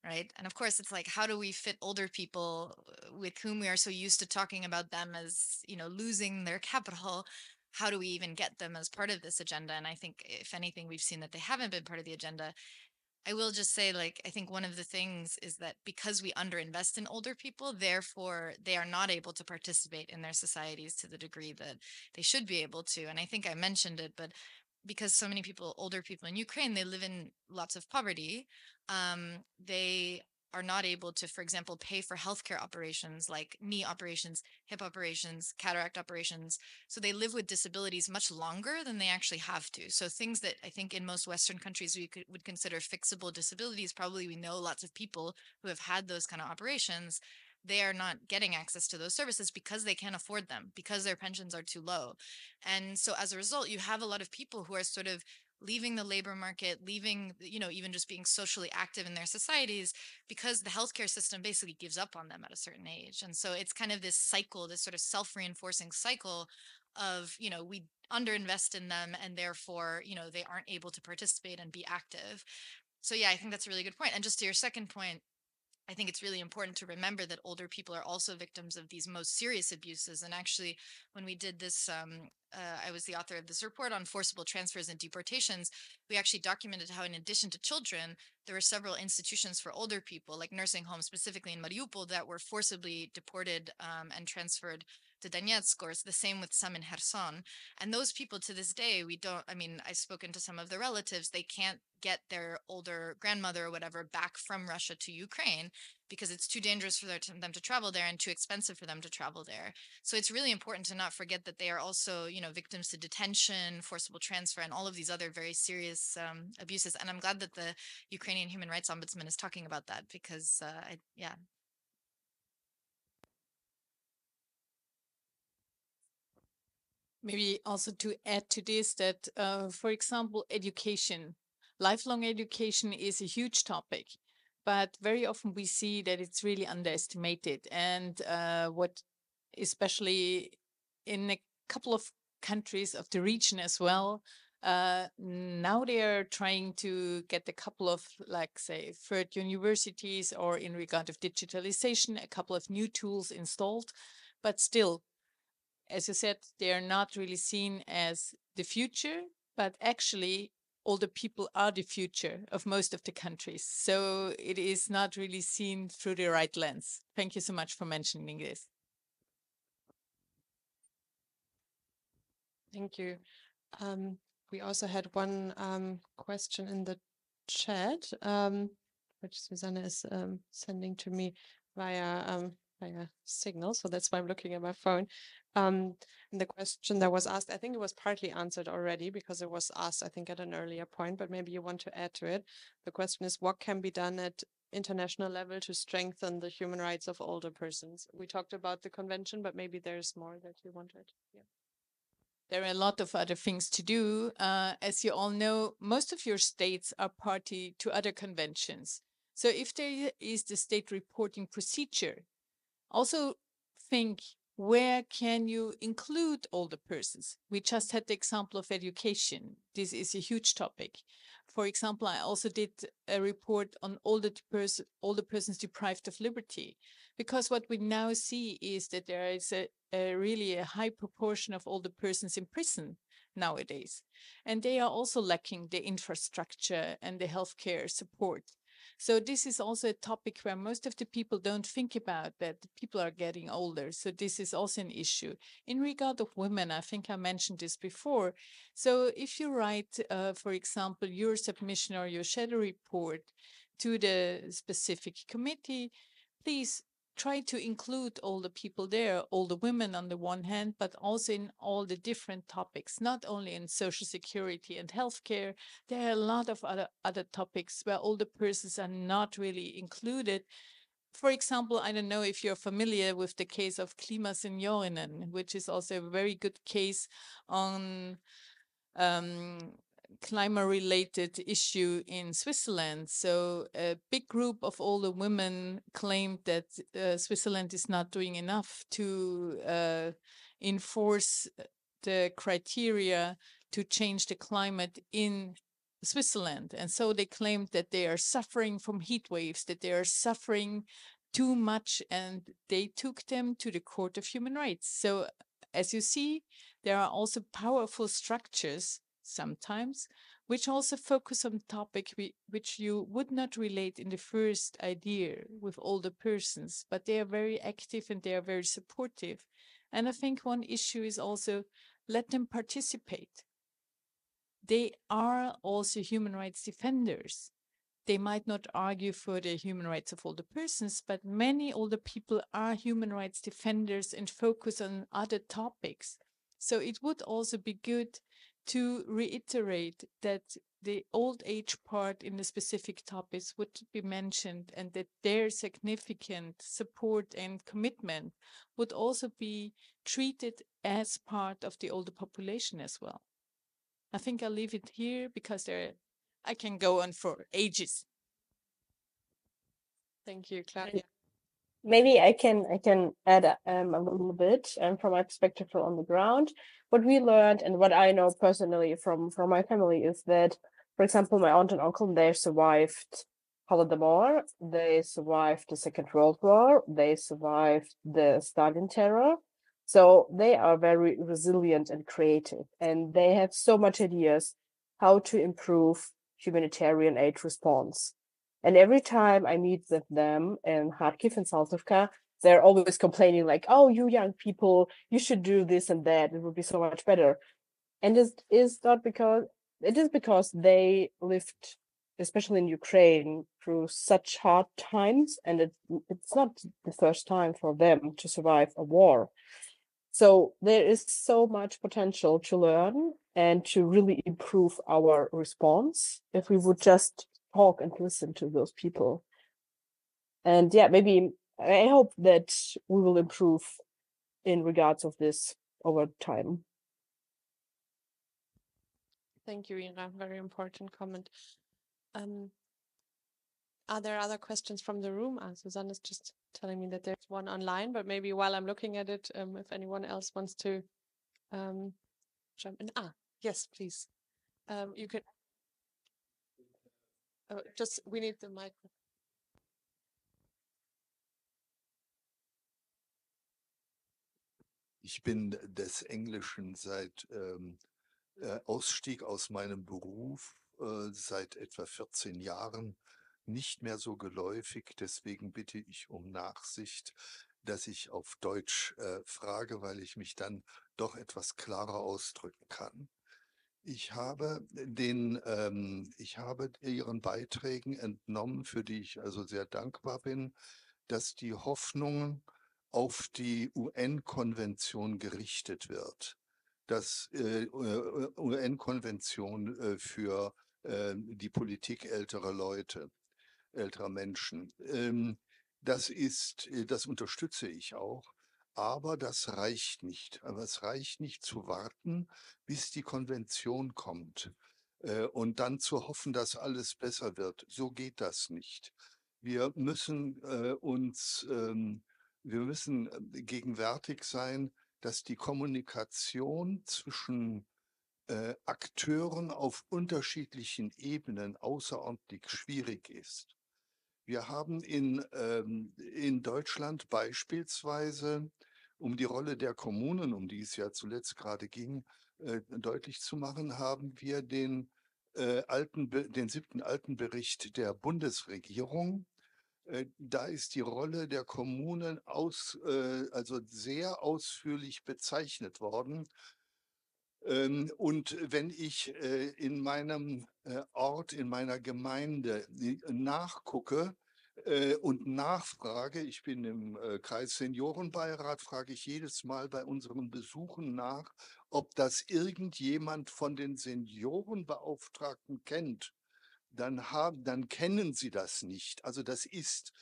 Right. And of course, it's like, how do we fit older people with whom we are so used to talking about them as, you know, losing their capital? How do we even get them as part of this agenda? And I think, if anything, we've seen that they haven't been part of the agenda. I will just say, like, I think one of the things is that because we underinvest in older people, therefore they are not able to participate in their societies to the degree that they should be able to. And I think I mentioned it, but because so many people, older people in Ukraine, they live in lots of poverty. They are not able to, for example, pay for healthcare operations like knee operations, hip operations, cataract operations. So they live with disabilities much longer than they actually have to. So things that I think in most Western countries would consider fixable disabilities, probably we know lots of people who have had those kind of operations. They are not getting access to those services because they can't afford them, because their pensions are too low. And so as a result, you have a lot of people who are sort of leaving the labor market, leaving, you know, even just being socially active in their societies, because the healthcare system basically gives up on them at a certain age. And so it's kind of this cycle, this sort of self-reinforcing cycle of, you know, we underinvest in them and therefore, you know, they aren't able to participate and be active. So yeah, I think that's a really good point. And just to your second point, I think it's really important to remember that older people are also victims of these most serious abuses. And actually, when we did this, I was the author of this report on forcible transfers and deportations. We actually documented how, in addition to children, there were several institutions for older people, like nursing homes, specifically in Mariupol, that were forcibly deported and transferred to Donetsk, or it's the same with some in Kherson. And those people to this day, I've spoken to some of the relatives, they can't get their older grandmother or whatever back from Russia to Ukraine because it's too dangerous for them to travel there and too expensive for them to travel there. So it's really important to not forget that they are also, you know, victims to detention, forcible transfer, and all of these other very serious abuses. And I'm glad that the Ukrainian Human Rights Ombudsman is talking about that because, Maybe also to add to this that, for example, education, lifelong education is a huge topic, but very often we see that it's really underestimated. And what, especially in a couple of countries of the region as well, now they are trying to get a couple of, like, say, third universities, or in regard of digitalization, a couple of new tools installed, but still, as you said, they are not really seen as the future, but actually older people are the future of most of the countries. So it is not really seen through the right lens. Thank you so much for mentioning this. Thank you. We also had one question in the chat, which Susanne is sending to me via by a signal, so that's why I'm looking at my phone. And the question that was asked, I think it was partly answered already because it was asked, I think, at an earlier point, but maybe you want to add to it. The question is, what can be done at international level to strengthen the human rights of older persons? We talked about the convention, but maybe there's more that you wanted. Yeah. There are a lot of other things to do. As you all know, most of your states are party to other conventions. So if there is the state reporting procedure, also think, where can you include older persons? We just had the example of education. This is a huge topic. For example, I also did a report on older persons deprived of liberty, because what we now see is that there is really a high proportion of older persons in prison nowadays, and they are also lacking the infrastructure and the healthcare support. So this is also a topic where most of the people don't think about, that people are getting older. So this is also an issue. In regard of women, I think I mentioned this before. So if you write, for example, your submission or your shadow report to the specific committee, please try to include all the people there, all the women on the one hand, but also in all the different topics, not only in social security and healthcare. There are a lot of other topics where older persons are not really included. For example, I don't know if you're familiar with the case of Millionen, which is also a very good case on climate-related issue in Switzerland. So a big group of older women claimed that Switzerland is not doing enough to enforce the criteria to change the climate in Switzerland. And so they claimed that they are suffering from heat waves, that they are suffering too much, and they took them to the Court of Human Rights. So as you see, there are also powerful structures sometimes, which also focus on topic which you would not relate in the first idea with older persons, but they are very active and they are very supportive. And I think one issue is also let them participate. They are also human rights defenders. They might not argue for the human rights of older persons, but many older people are human rights defenders and focus on other topics. So it would also be good to reiterate that the old age part in the specific topics would be mentioned, and that their significant support and commitment would also be treated as part of the older population as well. I think I'll leave it here because I can go on for ages. Thank you, Claudia. Maybe I can add a little bit from my perspective from on the ground. What we learned and what I know personally from my family is that, for example, my aunt and uncle, they survived Holodomor, they survived the Second World War, they survived the Stalin terror. So they are very resilient and creative, and they have so much ideas how to improve humanitarian aid response. And every time I meet with them in Kharkiv and Salzivka, they're always complaining like, oh, you young people, you should do this and that. It would be so much better. And it is because they lived, especially in Ukraine, through such hard times. And it's not the first time for them to survive a war. So there is so much potential to learn and to really improve our response if we would just talk and listen to those people. And yeah, maybe I hope that we will improve in regards of this over time. Thank you, Ira. Very important comment. Are there other questions from the room? Susanne is just telling me that there's one online, but maybe while I'm looking at it, if anyone else wants to jump in. Yes, please. You could. We need the microphone. Ich bin des Englischen seit Ausstieg aus meinem Beruf seit etwa 14 Jahren nicht mehr so geläufig. Deswegen bitte ich um Nachsicht, dass ich auf Deutsch frage, weil ich mich dann doch etwas klarer ausdrücken kann. Ich habe Ihren Beiträgen entnommen, für die ich also sehr dankbar bin, dass die Hoffnungen auf die UN-Konvention gerichtet wird. Das UN-Konvention für die Politik älterer Leute, älterer Menschen. Das unterstütze ich auch, aber das reicht nicht. Aber es reicht nicht zu warten, bis die Konvention kommt und dann zu hoffen, dass alles besser wird. So geht das nicht. Wir müssen gegenwärtig sein, dass die Kommunikation zwischen Akteuren auf unterschiedlichen Ebenen außerordentlich schwierig ist. Wir haben in Deutschland beispielsweise, um die Rolle der Kommunen, um die es ja zuletzt gerade ging, deutlich zu machen, haben wir den 7. Altenbericht der Bundesregierung. Da ist die Rolle der Kommunen also sehr ausführlich bezeichnet worden. Und wenn ich in meinem Ort, in meiner Gemeinde nachgucke und nachfrage, ich bin im Kreis Seniorenbeirat, frage ich jedes Mal bei unseren Besuchen nach, ob das irgendjemand von den Seniorenbeauftragten kennt. Dann kennen sie das nicht. Also das ist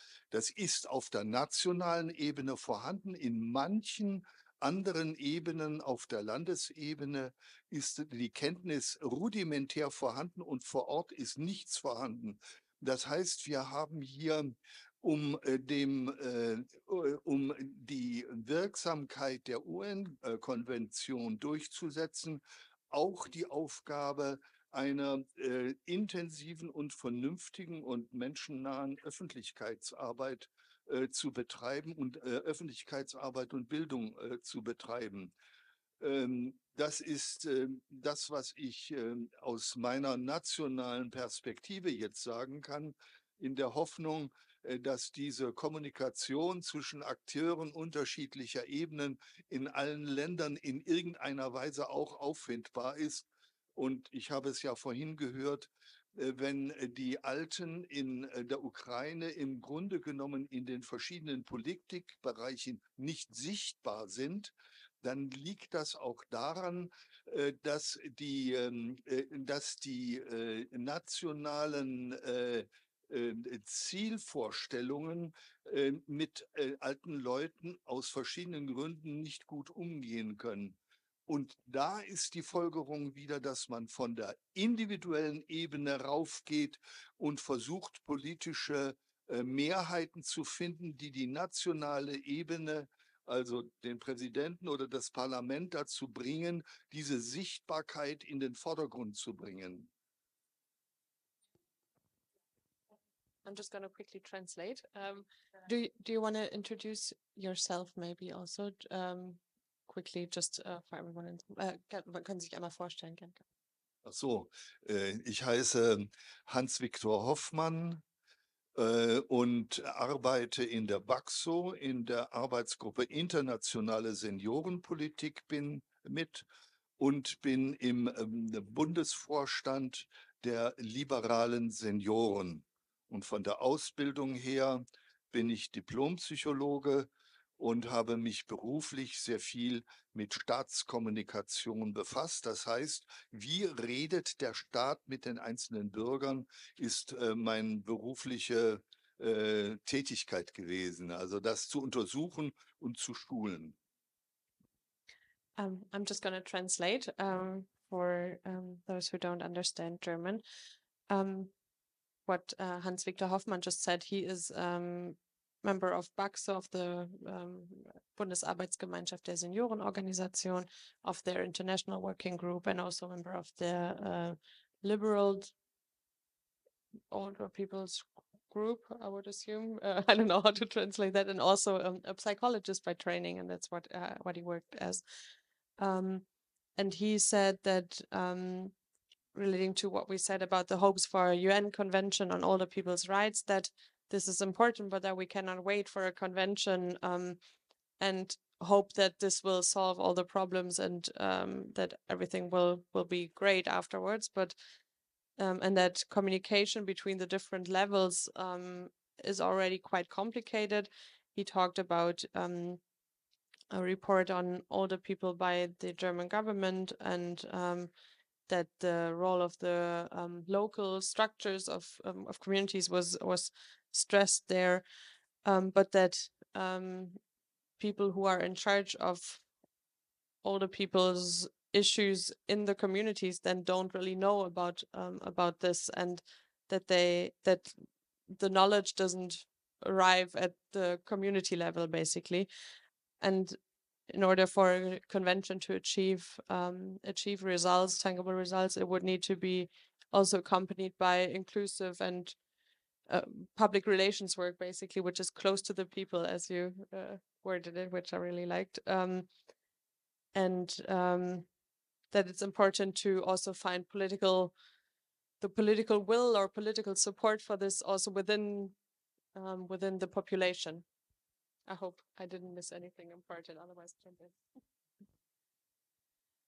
auf der nationalen Ebene vorhanden. In manchen anderen Ebenen auf der Landesebene ist die Kenntnis rudimentär vorhanden und vor Ort ist nichts vorhanden. Das heißt, wir haben hier, um die Wirksamkeit der UN-Konvention durchzusetzen, auch die Aufgabe einer intensiven und vernünftigen und menschennahen Öffentlichkeitsarbeit zu betreiben und Öffentlichkeitsarbeit und Bildung zu betreiben. Das ist das, was ich aus meiner nationalen Perspektive jetzt sagen kann, in der Hoffnung, dass diese Kommunikation zwischen Akteuren unterschiedlicher Ebenen in allen Ländern in irgendeiner Weise auch auffindbar ist. Und ich habe es ja vorhin gehört, wenn die Alten in der Ukraine im Grunde genommen in den verschiedenen Politikbereichen nicht sichtbar sind, dann liegt das auch daran, dass die nationalen Zielvorstellungen mit alten Leuten aus verschiedenen Gründen nicht gut umgehen können. Und da ist die Folgerung wieder, dass man von der individuellen Ebene raufgeht und versucht, politische Mehrheiten zu finden, die die nationale Ebene, also den Präsidenten oder das Parlament dazu bringen, diese Sichtbarkeit in den Vordergrund zu bringen. I'm just going to quickly translate. Do you want to introduce yourself maybe also quickly, just for everyone? Können Sie sich einmal vorstellen? Ach so, ich heiße Hans-Viktor Hoffmann und arbeite in der BAXO, in der Arbeitsgruppe Internationale Seniorenpolitik mit und bin im Bundesvorstand der liberalen Senioren. Und von der Ausbildung her bin ich Diplompsychologe und habe mich beruflich sehr viel mit Staatskommunikation befasst. Das heißt, wie redet der Staat mit den einzelnen Bürgern, ist meine berufliche Tätigkeit gewesen, also das zu untersuchen und zu schulen. I'm just going to translate for those who don't understand German. What Hans-Viktor Hoffmann just said, he is member of BAXO, of the Bundesarbeitsgemeinschaft der Seniorenorganisation, of their international working group, and also member of the liberal older people's group, I would assume. I don't know how to translate that. And also a psychologist by training, and that's what he worked as. And he said that relating to what we said about the hopes for a UN convention on older people's rights, that this is important, but that we cannot wait for a convention and hope that this will solve all the problems and that everything will be great afterwards. But and that communication between the different levels is already quite complicated. he talked about a report on older people by the German government, and that the role of the local structures of communities was stressed there, but that people who are in charge of older people's issues in the communities then don't really know about this, and that the knowledge doesn't arrive at the community level, basically. And in order for a convention to achieve results, tangible results, it would need to be also accompanied by inclusive and public relations work, basically, which is close to the people, as you worded it, which I really liked. And that it's important to also find the political will or political support for this also within the population. I hope I didn't miss anything important, otherwise jump in.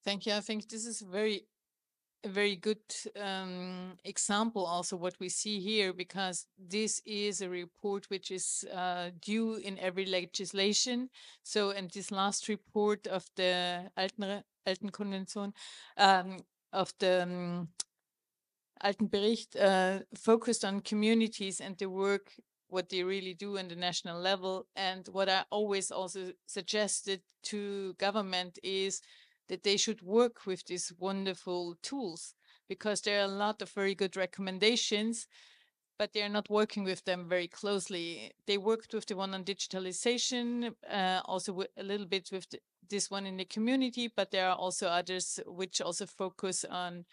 Thank you. I think this is a very good example also what we see here, because this is a report which is due in every legislation. So, and this last report of the Altenkonvention, of the Altenbericht, focused on communities and the work what they really do on the national level. And what I always also suggested to government is that they should work with these wonderful tools, because there are a lot of very good recommendations, but they are not working with them very closely. They worked with the one on digitalization, also a little bit with this one in the community, but there are also others which also focus on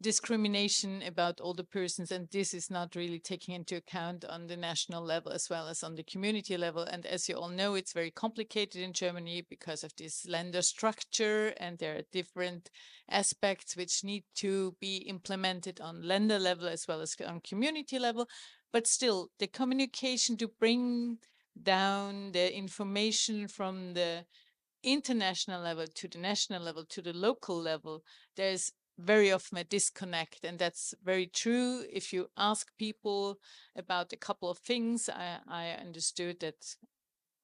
discrimination about older persons, and this is not really taking into account on the national level as well as on the community level. And as you all know, it's very complicated in Germany because of this Länder structure, and there are different aspects which need to be implemented on Länder level as well as on community level. But still, the communication to bring down the information from the international level to the national level to the local level, there's very often a disconnect, and that's very true. If you ask people about a couple of things, I understood that,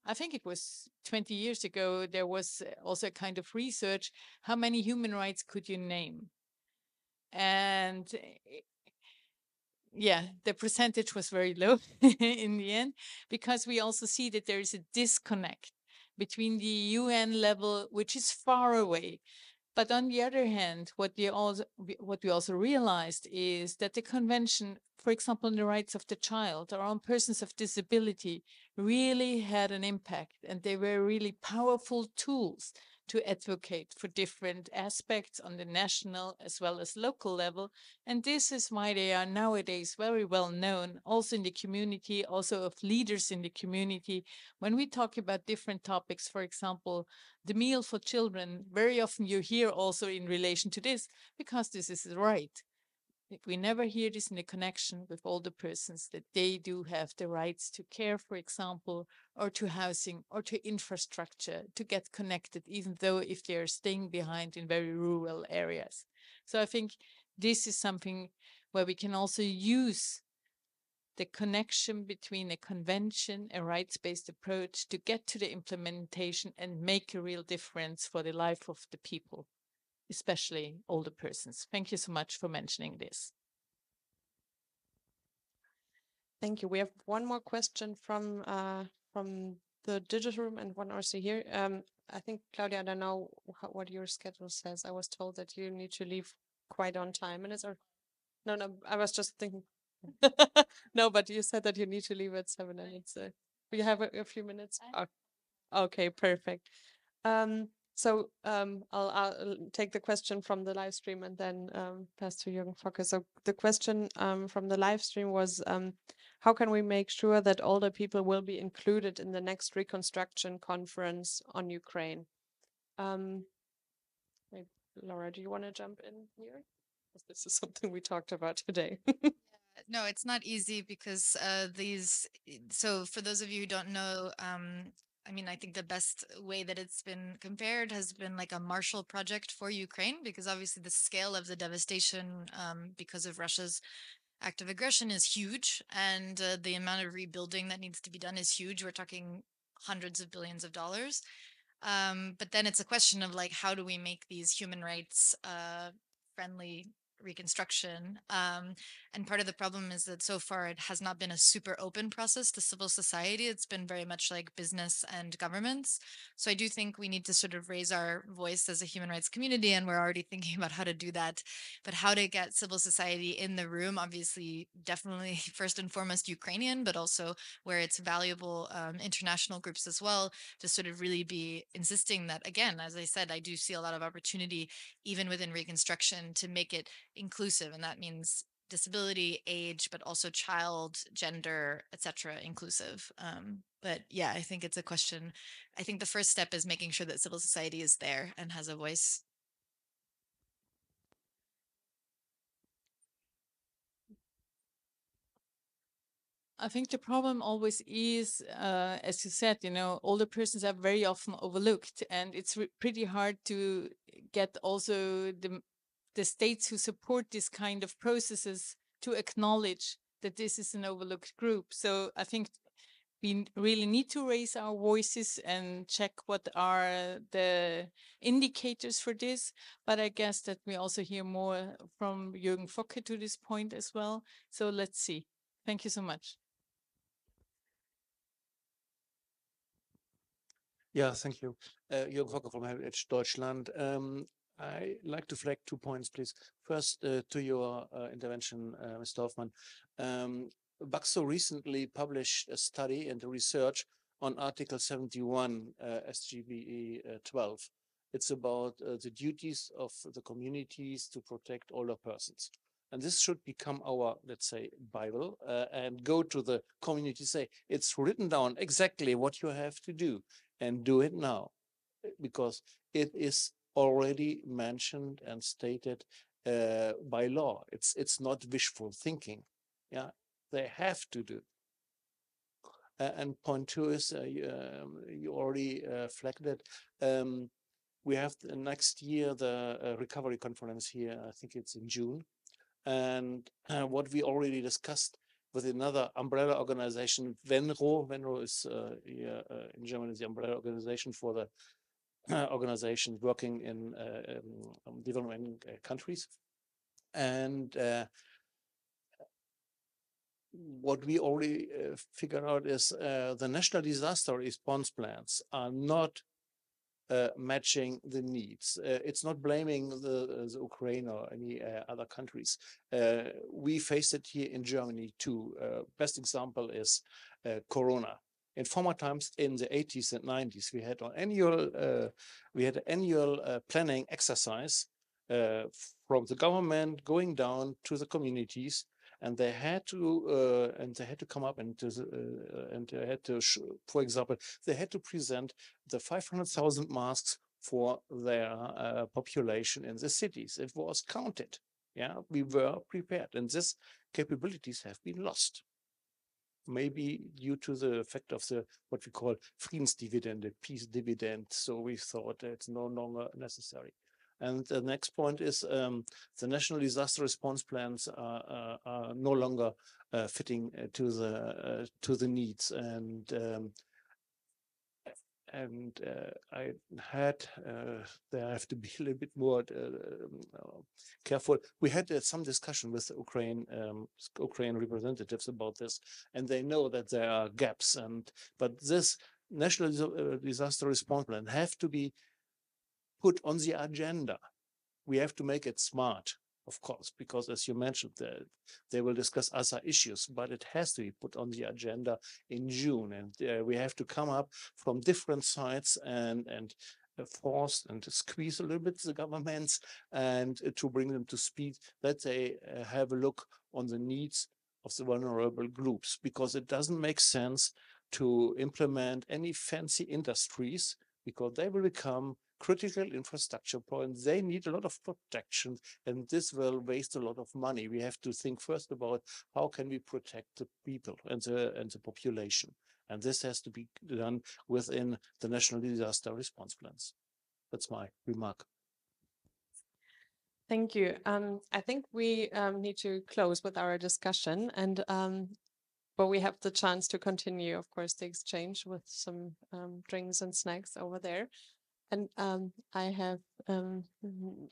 I think it was 20 years ago, there was also a kind of research, how many human rights could you name? And yeah, the percentage was very low in the end, because we also see that there is a disconnect between the UN level, which is far away. But on the other hand, what we also realized is that the convention, for example, on the rights of the child or on persons of disability, really had an impact, and they were really powerful tools to advocate for different aspects on the national as well as local level. And this is why they are nowadays very well known, also in the community, also of leaders in the community. When we talk about different topics, for example, the meal for children, very often you hear also in relation to this, because this is right. We never hear this in the connection with older persons, that they do have the rights to care, for example, or to housing, or to infrastructure, to get connected, even though if they are staying behind in very rural areas. So I think this is something where we can also use the connection between a convention, a rights-based approach, to get to the implementation and make a real difference for the life of the people, especially older persons. Thank you so much for mentioning this. Thank you. We have one more question from the digital room and one also here. I think, Claudia, I don't know what your schedule says. I was told that you need to leave quite on time. And no, I was just thinking. No, but you said that you need to leave at 7, and it's you have a few minutes. Oh, okay, perfect. So I'll take the question from the live stream and then pass to Jürgen Focke. So the question from the live stream was, how can we make sure that older people will be included in the next reconstruction conference on Ukraine? Maybe, Laura, do you want to jump in here? Because this is something we talked about today. No, it's not easy because so for those of you who don't know, I mean, I think the best way that it's been compared has been like a Marshall Project for Ukraine, because obviously the scale of the devastation because of Russia's act of aggression is huge, and the amount of rebuilding that needs to be done is huge. We're talking hundreds of billions of dollars. But then it's a question of like, how do we make these human rights friendly reconstruction? And part of the problem is that so far it has not been a super open process to civil society. It's been very much like business and governments. So I do think we need to sort of raise our voice as a human rights community, and we're already thinking about how to do that. But how to get civil society in the room, obviously, definitely first and foremost Ukrainian, but also where it's valuable international groups as well, to sort of really be insisting that, again, as I said, I do see a lot of opportunity even within reconstruction to make it inclusive, and that means disability, age, but also child, gender, etc. inclusive. But yeah, I think it's a question. I think the first step is making sure that civil society is there and has a voice. I think the problem always is, as you said, older persons are very often overlooked, and it's pretty hard to get also the states who support this kind of processes to acknowledge that this is an overlooked group. So I think we really need to raise our voices and check what are the indicators for this. But I guess that we also hear more from Jürgen Focke to this point as well. So let's see. Thank you so much. Yeah, thank you. Jürgen Focke from Heritage Deutschland. I like to flag 2 points, please. First, to your intervention, Mr. Hoffmann. Baxo recently published a study and a research on Article 71 SGBE 12. It's about the duties of the communities to protect older persons. And this should become our, let's say, Bible, and go to the community, say, it's written down exactly what you have to do, and do it now, because it is already mentioned and stated by law. It's not wishful thinking. Yeah, they have to do. And point two is, you already flagged it. We have next year the recovery conference here. I think it's in June. And what we already discussed with another umbrella organization, Venro. Venro is here in Germany, the umbrella organization for the organizations working in developing countries. And what we already figured out is the national disaster response plans are not matching the needs. It's not blaming the Ukraine or any other countries. We face it here in Germany too. Best example is Corona. In former times, in the 80s and 90s, we had an annual planning exercise from the government going down to the communities, and they had to come up and they had to, for example, they had to present the 500,000 masks for their population in the cities. It was counted. Yeah, we were prepared, and these capabilities have been lost. Maybe due to the effect of the what we call Friedensdividend, the peace dividend. So we thought it's no longer necessary. And the next point is the national disaster response plans are no longer fitting to the needs. And I had, there I have to be a little bit more careful. We had some discussion with the Ukraine representatives about this, and they know that there are gaps. But this national disaster response plan have to be put on the agenda. We have to make it smart, of course, because as you mentioned, they will discuss other issues, but it has to be put on the agenda in June. And we have to come up from different sides and force and to squeeze a little bit the governments and to bring them to speed, that they have a look on the needs of the vulnerable groups, because it doesn't make sense to implement any fancy industries, because they will become critical infrastructure points. They need a lot of protection, and this will waste a lot of money. We have to think first about how can we protect the people and the population, and this has to be done within the national disaster response plans. That's my remark. Thank you. I think we need to close with our discussion, and but we have the chance to continue, of course, the exchange with some drinks and snacks over there. And I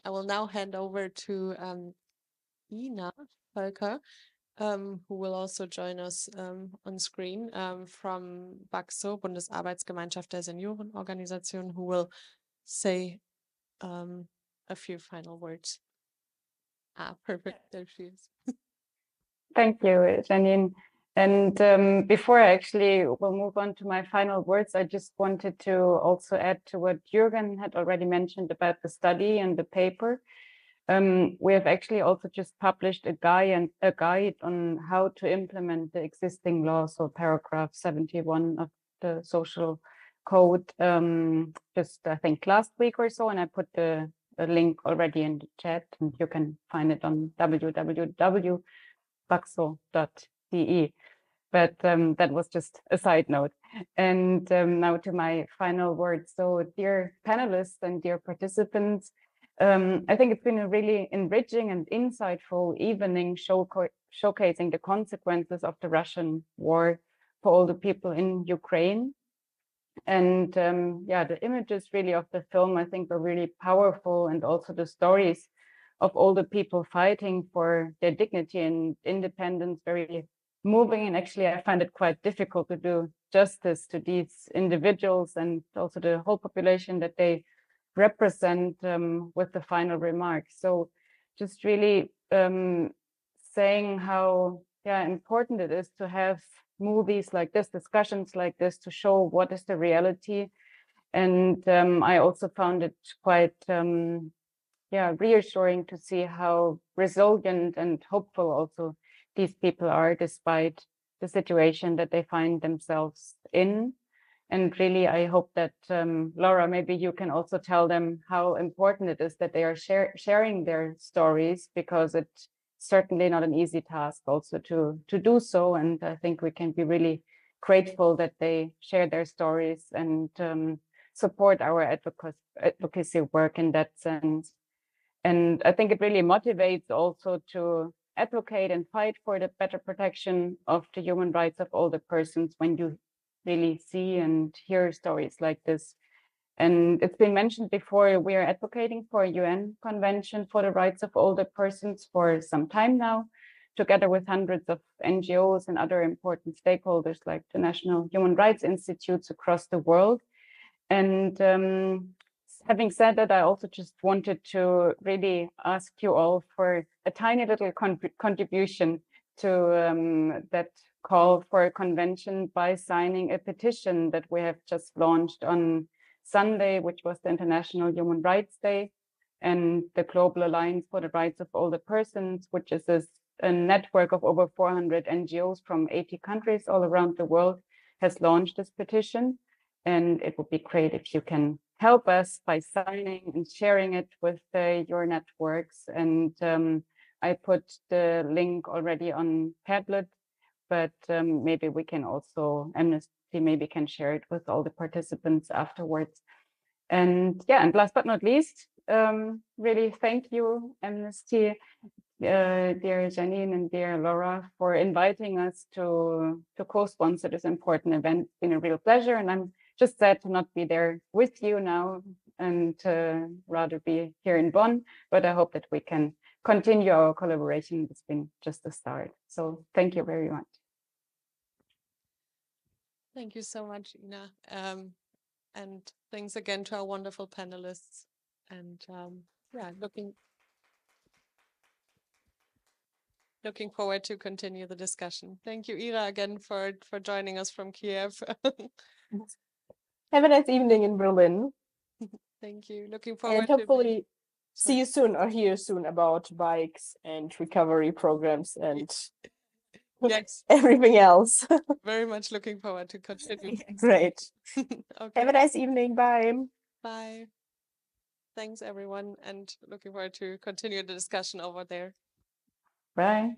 will now hand over to Ina Völker, who will also join us on screen from BAXO, Bundesarbeitsgemeinschaft der Seniorenorganisation, who will say a few final words. Perfect. There she is. Thank you, Janine. And before I actually will move on to my final words, I just wanted to also add to what Jürgen had already mentioned about the study and the paper. We have actually also just published a guide on how to implement the existing law, so paragraph 71 of the social code, just I think last week or so, and I put the link already in the chat, and you can find it on www.baxo.de. But that was just a side note. And now to my final words. So dear panelists and dear participants, I think it's been a really enriching and insightful evening showcasing the consequences of the Russian war for all the people in Ukraine. And yeah, the images really of the film, I think, were really powerful, and also the stories of all the people fighting for their dignity and independence, very moving. And actually, I find it quite difficult to do justice to these individuals and also the whole population that they represent with the final remarks. So just really saying how important it is to have movies like this, discussions like this, to show what is the reality. And I also found it quite reassuring to see how resilient and hopeful also these people are, despite the situation that they find themselves in. And really, I hope that, Laura, maybe you can also tell them how important it is that they are sharing their stories, because it's certainly not an easy task also to do so. And I think we can be really grateful that they share their stories and support our advocacy work in that sense. And I think it really motivates also to advocate and fight for the better protection of the human rights of older persons when you really see and hear stories like this. And it's been mentioned before, we are advocating for a UN Convention for the Rights of Older Persons for some time now, together with hundreds of NGOs and other important stakeholders like the National Human Rights Institutes across the world. And having said that, I also just wanted to really ask you all for a tiny little contribution to that call for a convention by signing a petition that we have just launched on Sunday, which was the International Human Rights Day, and the Global Alliance for the Rights of Older Persons, which is a network of over 400 NGOs from 80 countries all around the world, has launched this petition. And it would be great if you can help us by signing and sharing it with your networks. And I put the link already on Padlet, but maybe we can also, Amnesty maybe can share it with all the participants afterwards. And yeah, and last but not least, really thank you, Amnesty, dear Janine and dear Laura, for inviting us to co-sponsor this important event. It's been a real pleasure, and I'm just sad to not be there with you now and rather be here in Bonn, but I hope that we can continue our collaboration. It's been just a start. So thank you very much. Thank you so much, Ina. And thanks again to our wonderful panelists. And yeah, looking forward to continue the discussion. Thank you, Ira, again for joining us from Kiev. Have a nice evening in Berlin. Thank you. Looking forward and hopefully see you soon or hear soon about bikes and recovery programs and yes, everything else. Very much looking forward to continue. Great. Okay. Have a nice evening. Bye. Bye. Thanks, everyone, and looking forward to continue the discussion over there. Bye.